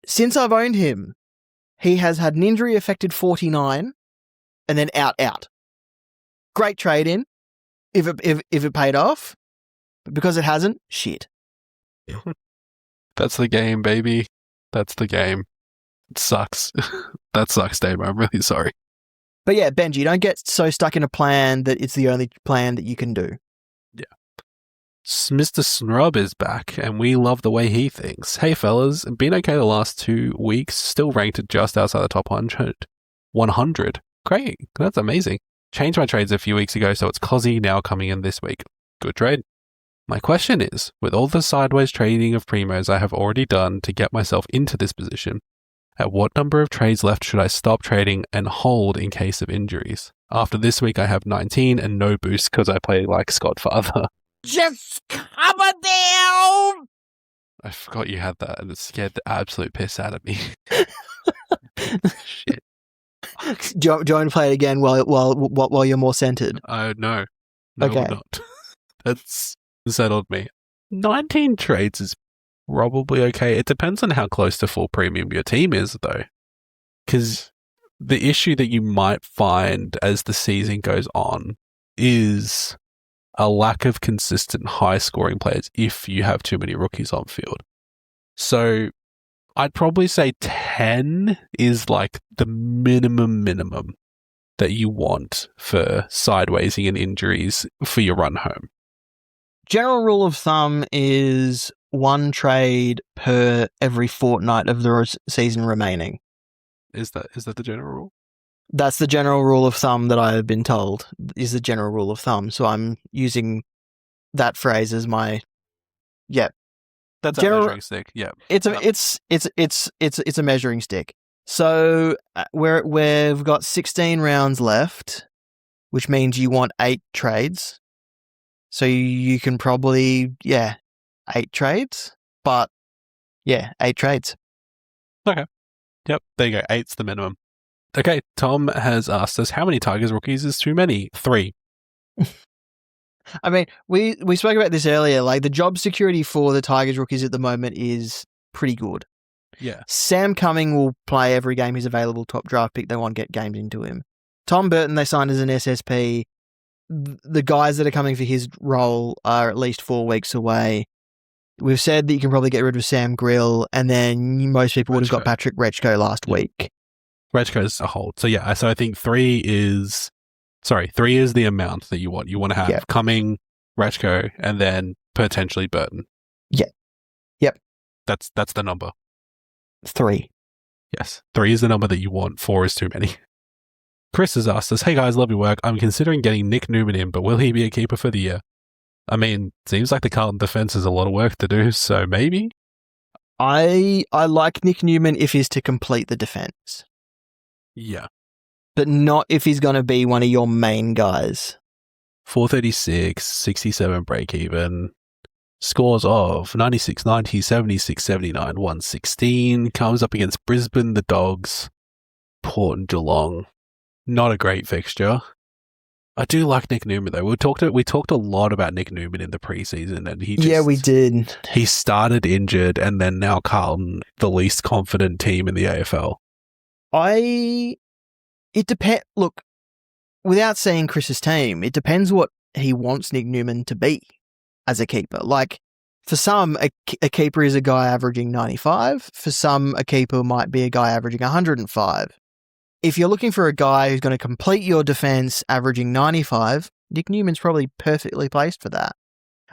Since I've owned him, he has had an injury-affected 49, and then out. Great trade in if it paid off, but because it hasn't, shit. That's the game, baby. That's the game. It sucks. That sucks, Dave. I'm really sorry. But yeah, Benji, don't get so stuck in a plan that it's the only plan that you can do. Mr. Snrub is back, and we love the way he thinks. Hey, fellas, been okay the last 2 weeks, still ranked at just outside the top 100. Great, that's amazing. Changed my trades a few weeks ago, so it's Cozzy now coming in this week. Good trade. My question is, with all the sideways trading of primos I have already done to get myself into this position, at what number of trades left should I stop trading and hold in case of injuries? After this week, I have 19 and no boost because I play like Scott Father. Just cover down! I forgot you had that, and it scared the absolute piss out of me. Shit. Do you want to play it again while you're more centered? No, Okay. we're not. That's settled me. 19 trades is probably okay. It depends on how close to full premium your team is, though. Because the issue that you might find as the season goes on is a lack of consistent high-scoring players if you have too many rookies on field. So I'd probably say 10 is like the minimum that you want for sidewaysing and injuries for your run home. General rule of thumb is 1 trade per every fortnight of the season remaining. Is that the general rule? That's the general rule of thumb that I have been told is the general rule of thumb. So I'm using that phrase as my That's General- a measuring stick. Yeah. it's a measuring stick. So we've got 16 rounds left, which means you want 8 trades. So you can probably 8 trades, but 8 trades. Yep. There you go. 8's the minimum. Okay. Tom has asked us, how many Tigers rookies is too many? 3. I mean, we spoke about this earlier. Like the job security for the Tigers rookies at the moment is pretty good. Yeah. Sam Cumming will play every game he's available, top draft pick. They want to get games into him. Tom Burton, they signed as an SSP. The guys that are coming for his role are at least 4 weeks away. We've said that you can probably get rid of Sam Grill, and then most people would have got Rechko. Patrick Rechko last week. Rechko's a hold. So yeah, so I think 3 is the amount that you want. You want to have Yeah. Cumming, Rechko, and then potentially Burton. Yeah. Yep. That's the number. 3. Yes. 3 is the number that you want. 4 is too many. Chris has asked us, hey guys, love your work. I'm considering getting Nick Newman in, but will he be a keeper for the year? I mean, seems like the Carlton defense has a lot of work to do, so maybe? I like Nick Newman if he's to complete the defense, Yeah. but not if he's going to be one of your main guys. 436, 67 break even. Scores of 96, 90, 76, 79, 116. Comes up against Brisbane, the Dogs, Port and Geelong. Not a great fixture. I do like Nick Newman though. We talked a lot about Nick Newman in the preseason, and We did. He started injured, and then now Carlton, the least confident team in the AFL. It depends. Look, without seeing Chris's team, it depends what he wants Nick Newman to be as a keeper. Like, for some, a keeper is a guy averaging 95. For some, a keeper might be a guy averaging 105. If you're looking for a guy who's going to complete your defense averaging 95, Nick Newman's probably perfectly placed for that.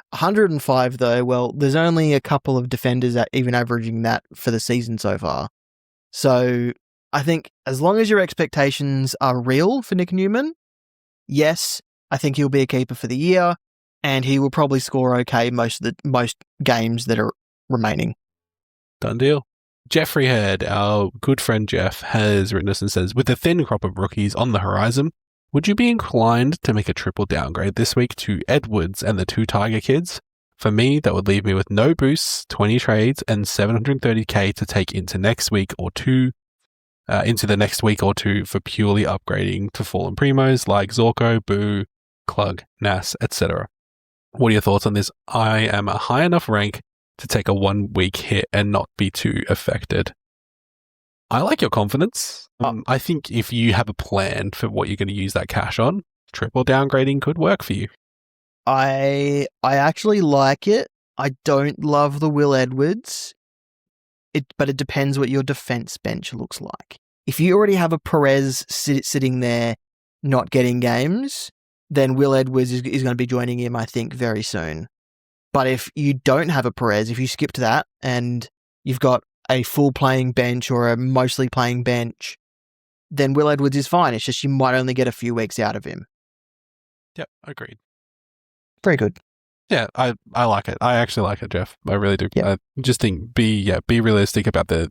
105, though, well, there's only a couple of defenders that even averaging that for the season so far. So I think as long as your expectations are real for Nick Newman, yes, I think he'll be a keeper for the year, and he will probably score okay most games that are remaining. Done deal. Jeffrey Head, our good friend Jeff, has written us and says, with the thin crop of rookies on the horizon, would you be inclined to make a triple downgrade this week to Edwards and the 2 Tiger kids? For me, that would leave me with no boosts, 20 trades, and 730k to take into next week or two, into the next week or two for purely upgrading to fallen primos like Zorko, Boo, Klug, Nas, etc. What are your thoughts on this? I am a high enough rank to take a 1 week hit and not be too affected. I like your confidence. I think if you have a plan for what you're going to use that cash on, triple downgrading could work for you. I actually like it. I don't love the Will Edwards, but it depends what your defense bench looks like. If you already have a Perez sitting there not getting games, then Will Edwards is going to be joining him, I think, very soon. But if you don't have a Perez, if you skipped that and you've got a full playing bench or a mostly playing bench, then Will Edwards is fine. It's just you might only get a few weeks out of him. Yep, agreed. Very good. Yeah, I like it. I actually like it, Jeff. I really do. Yeah. I just think be realistic about the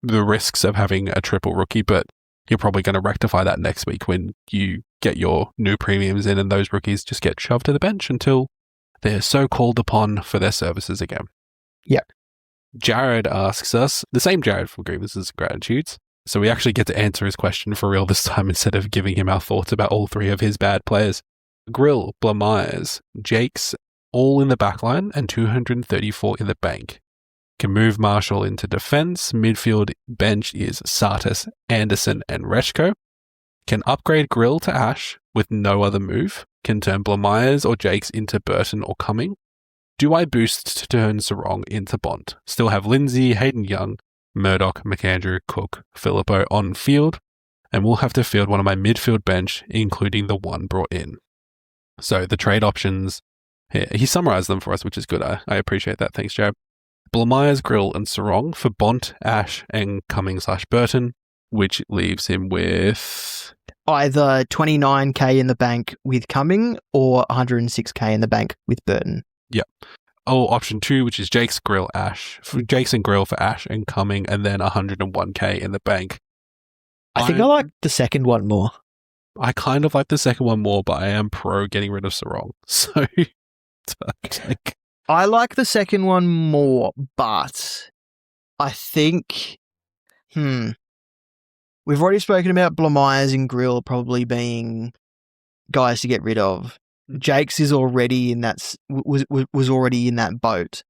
risks of having a triple rookie, but you're probably going to rectify that next week when you get your new premiums in and those rookies just get shoved to the bench until they're so called upon for their services again. Yep. Jared asks us, the same Jared from Grievances and Gratitudes, so we actually get to answer his question for real this time instead of giving him our thoughts about all three of his bad players. Grill, Blamires, Jakes, all in the backline and 234 in the bank. Can move Marshall into defense. Midfield bench is Sartis, Anderson, and Reshko. Can upgrade Grill to Ash with no other move. Can turn Blamires or Jakes into Burton or Cumming. Do I boost to turn Sarong into Bont? Still have Lindsay, Hayden Young, Murdoch, McAndrew, Cook, Filippo on field, and we'll have to field one of my midfield bench, including the one brought in. So the trade options, he summarised them for us, which is good. I appreciate that. Thanks, Jared. Blamires, Grill, and Sarong for Bont, Ash, and Cumming/Burton, which leaves him with either 29k in the bank with Cumming or 106k in the bank with Burton. Yep. Oh, option 2, which is Jakes, Grill, Ash. Jakes and Grill for Ash and Cumming, and then 101k in the bank. I think I like the second one more. I kind of like the second one more, but I am pro getting rid of Sarong. So I like the second one more, but I think, we've already spoken about Blamires and Grill probably being guys to get rid of. Jakes is already in that was already in that boat,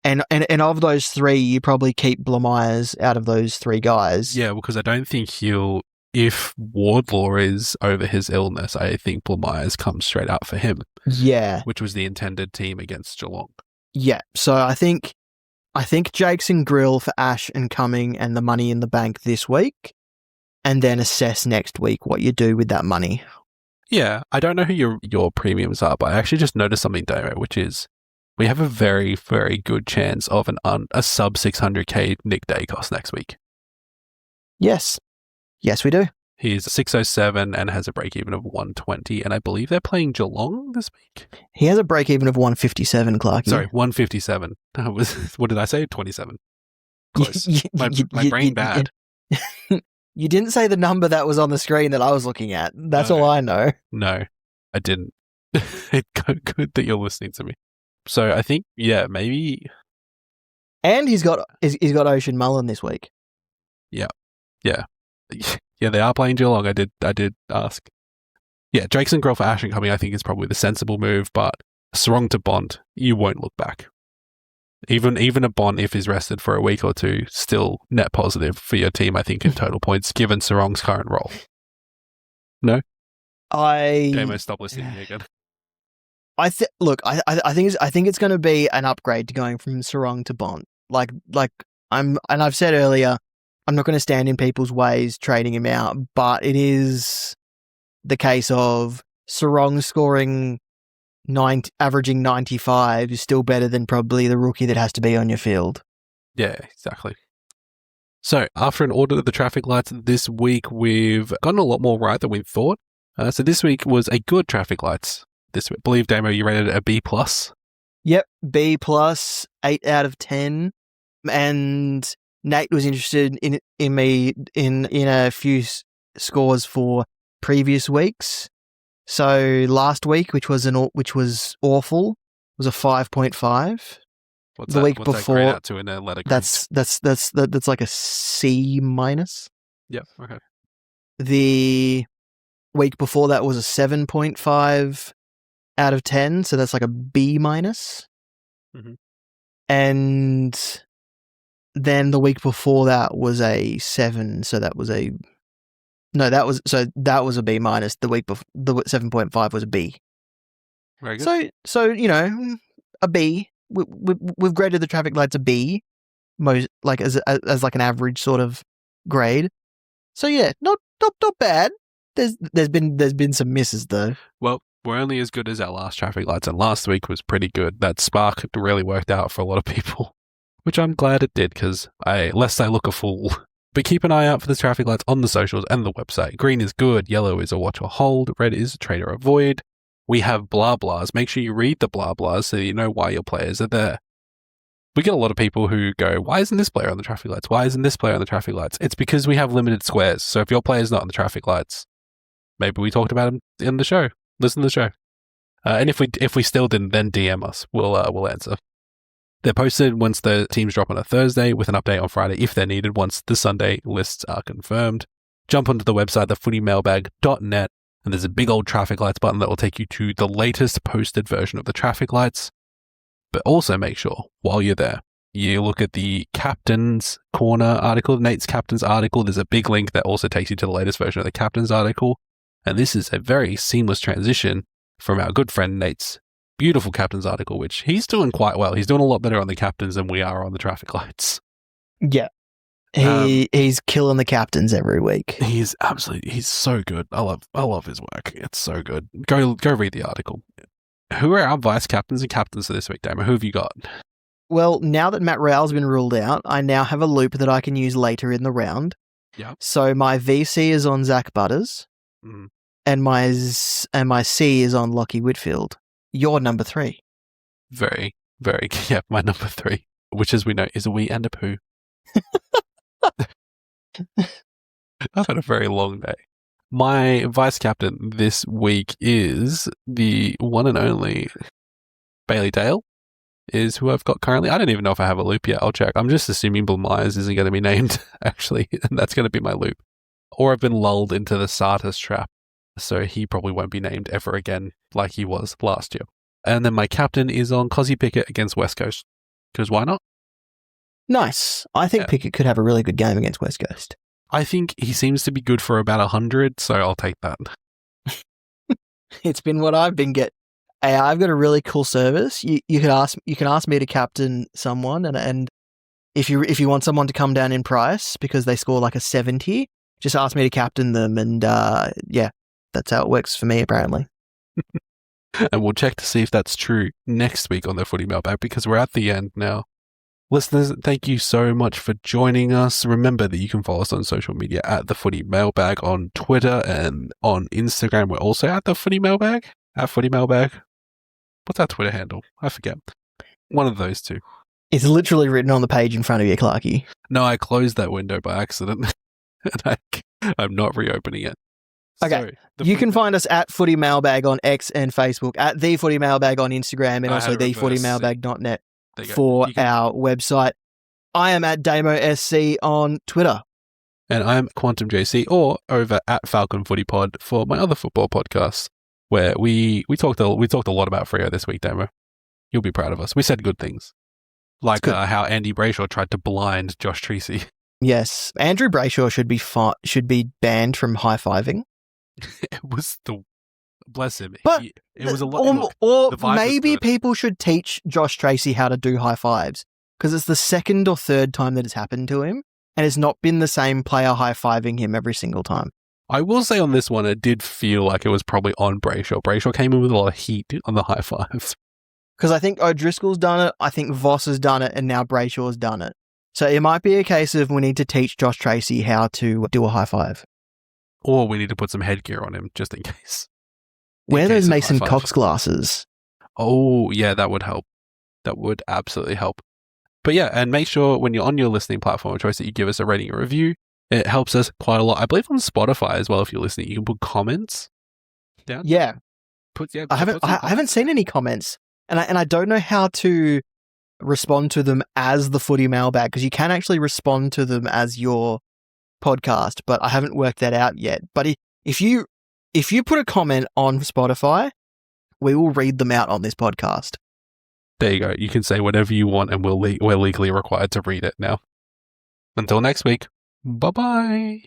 and of those three, you probably keep Blamires out of those three guys. Yeah, because I don't think he'll. If Wardlaw is over his illness, I think Blamires comes straight out for him. Yeah, which was the intended team against Geelong. Yeah, so I think Jakes and Grill for Ash and Cumming and the money in the bank this week, and then assess next week what you do with that money. Yeah, I don't know who your premiums are, but I actually just noticed something, Damo, which is we have a very, very good chance of a sub 600k Nick Dacos next week. Yes, we do. He's 607 and has a break-even of 120, and I believe they're playing Geelong this week. He has a break-even of 157, Clarky. Sorry, 157. What did I say? 27. Close. My brain bad. You didn't say the number that was on the screen that I was looking at. That's all I know. No, I didn't. It's good that you're listening to me. So I think, maybe. And he's got Ocean Mullen this week. Yeah. Yeah, they are playing Geelong. I did ask. Yeah, Jakes and Grill for Ash and Cumming, I think, is probably the sensible move, but Sarong to Bont, you won't look back. Even a Bont, if he's rested for a week or two, still net positive for your team, I think, in total points, given Sarong's current role. No? Damo, stop listening to me again. I think it's going to be an upgrade to going from Sarong to Bont. I've said earlier, I'm not going to stand in people's ways trading him out, but it is the case of Sarong scoring averaging 95 is still better than probably the rookie that has to be on your field. Yeah, exactly. So after an audit of the traffic lights this week, we've gotten a lot more right than we thought. So this week was a good traffic lights. This week, I believe, Damo, you rated it a B+. Yep, B+, 8 out of 10. And Nate was interested in me in a few scores for previous weeks. So last week, which was awful, was a 5.5. What's the that, week what's before that grade out to in a letter grade? that's like a C-. Yep. Okay. The week before that was a 7.5 out of 10, so that's like a B-. Mm-hmm. And then the week before that was a 7, so that was a B minus. The week before, the 7.5 was a B. Very good. So a B. We've graded the traffic lights a B, most like as like an average sort of grade. So yeah, not bad. There's been some misses though. Well, we're only as good as our last traffic lights, and last week was pretty good. That spark really worked out for a lot of people, which I'm glad it did, because lest I look a fool. But keep an eye out for the traffic lights on the socials and the website. Green is good, yellow is a watch or hold, red is a trade or avoid. We have blah blahs. Make sure you read the blah blahs so you know why your players are there. We get a lot of people who go, why isn't this player on the traffic lights? Why isn't this player on the traffic lights? It's because we have limited squares. So if your player's not on the traffic lights, maybe we talked about him in the show. Listen to the show. And if we still didn't, then DM us. We'll answer. They're posted once the teams drop on a Thursday, with an update on Friday if they're needed once the Sunday lists are confirmed. Jump onto the website, thefootymailbag.net, and there's a big old traffic lights button that will take you to the latest posted version of the traffic lights. But also make sure, while you're there, you look at the Captain's Corner article, Nate's Captain's article. There's a big link that also takes you to the latest version of the Captain's article. And this is a very seamless transition from our good friend Nate's beautiful Captain's article, which he's doing quite well. He's doing a lot better on the Captains than we are on the traffic lights. Yeah. He's killing the Captains every week. He's so good. I love his work. It's so good. Go read the article. Who are our vice captains and captains for this week, Damo? Who have you got? Well, now that Matt Rowell's been ruled out, I now have a loop that I can use later in the round. Yeah. So my VC is on Zach Butters, and my C is on Lockie Whitfield. Your number 3. Very, very. Yeah, my number 3, which, as we know, is a wee and a poo. I've had a very long day. My vice captain this week is the one and only Bailey Dale, is who I've got currently. I don't even know if I have a loop yet. I'll check. I'm just assuming Bill Myers isn't going to be named, actually, and that's going to be my loop. Or I've been lulled into the Sartis trap, so he probably won't be named ever again like he was last year. And then my captain is on Cozzy Pickett against West Coast, because why not? Nice. I think Pickett could have a really good game against West Coast. I think he seems to be good for about 100, so I'll take that. It's been what I've been getting. Hey, I've got a really cool service. You can ask me to captain someone, and if you want someone to come down in price because they score like a 70, just ask me to captain them, and yeah, that's how it works for me apparently. And we'll check to see if that's true next week on the Footy Mailbag, because we're at the end now. Listeners, thank you so much for joining us. Remember that you can follow us on social media at The Footy Mailbag on Twitter and on Instagram. We're also at The Footy Mailbag, at Footy Mailbag. What's our Twitter handle? I forget. One of those two. It's literally written on the page in front of you, Clarky. No, I closed that window by accident, and I'm not reopening it. Okay, so, you can find us at Footy Mailbag on X and Facebook, at The Footy Mailbag on Instagram, and also thefootymailbag.net. For our website. I am at DamoSC on Twitter. And I'm Quantum JC, or over at Falcon Footy Pod for my other football podcast, where we talked a lot about Freo this week, Damo. You'll be proud of us. We said good things. Like how Andy Brayshaw tried to blind Josh Treacy. Yes. Andrew Brayshaw should be banned from high-fiving. It was bless him. But it was a lot. Or maybe people should teach Josh Treacy how to do high fives, because it's the second or third time that it's happened to him, and it's not been the same player high fiving him every single time. I will say on this one, it did feel like it was probably on Brayshaw. Brayshaw came in with a lot of heat on the high fives. Because I think O'Driscoll's done it, I think Voss has done it, and now Brayshaw's done it. So it might be a case of we need to teach Josh Treacy how to do a high five. Or we need to put some headgear on him, just in case. Wear those Mason Cox glasses. Oh, yeah, that would help. That would absolutely help. But yeah, and make sure when you're on your listening platform of choice that you give us a rating or review. It helps us quite a lot. I believe on Spotify as well, if you're listening, you can put comments down. Yeah. I haven't seen any comments. And I don't know how to respond to them as the Footy Mailbag, because you can actually respond to them as your podcast, but I haven't worked that out yet. But if you put a comment on Spotify, we will read them out on this podcast. There you go. You can say whatever you want, and we're legally required to read it now. Until next week, bye bye.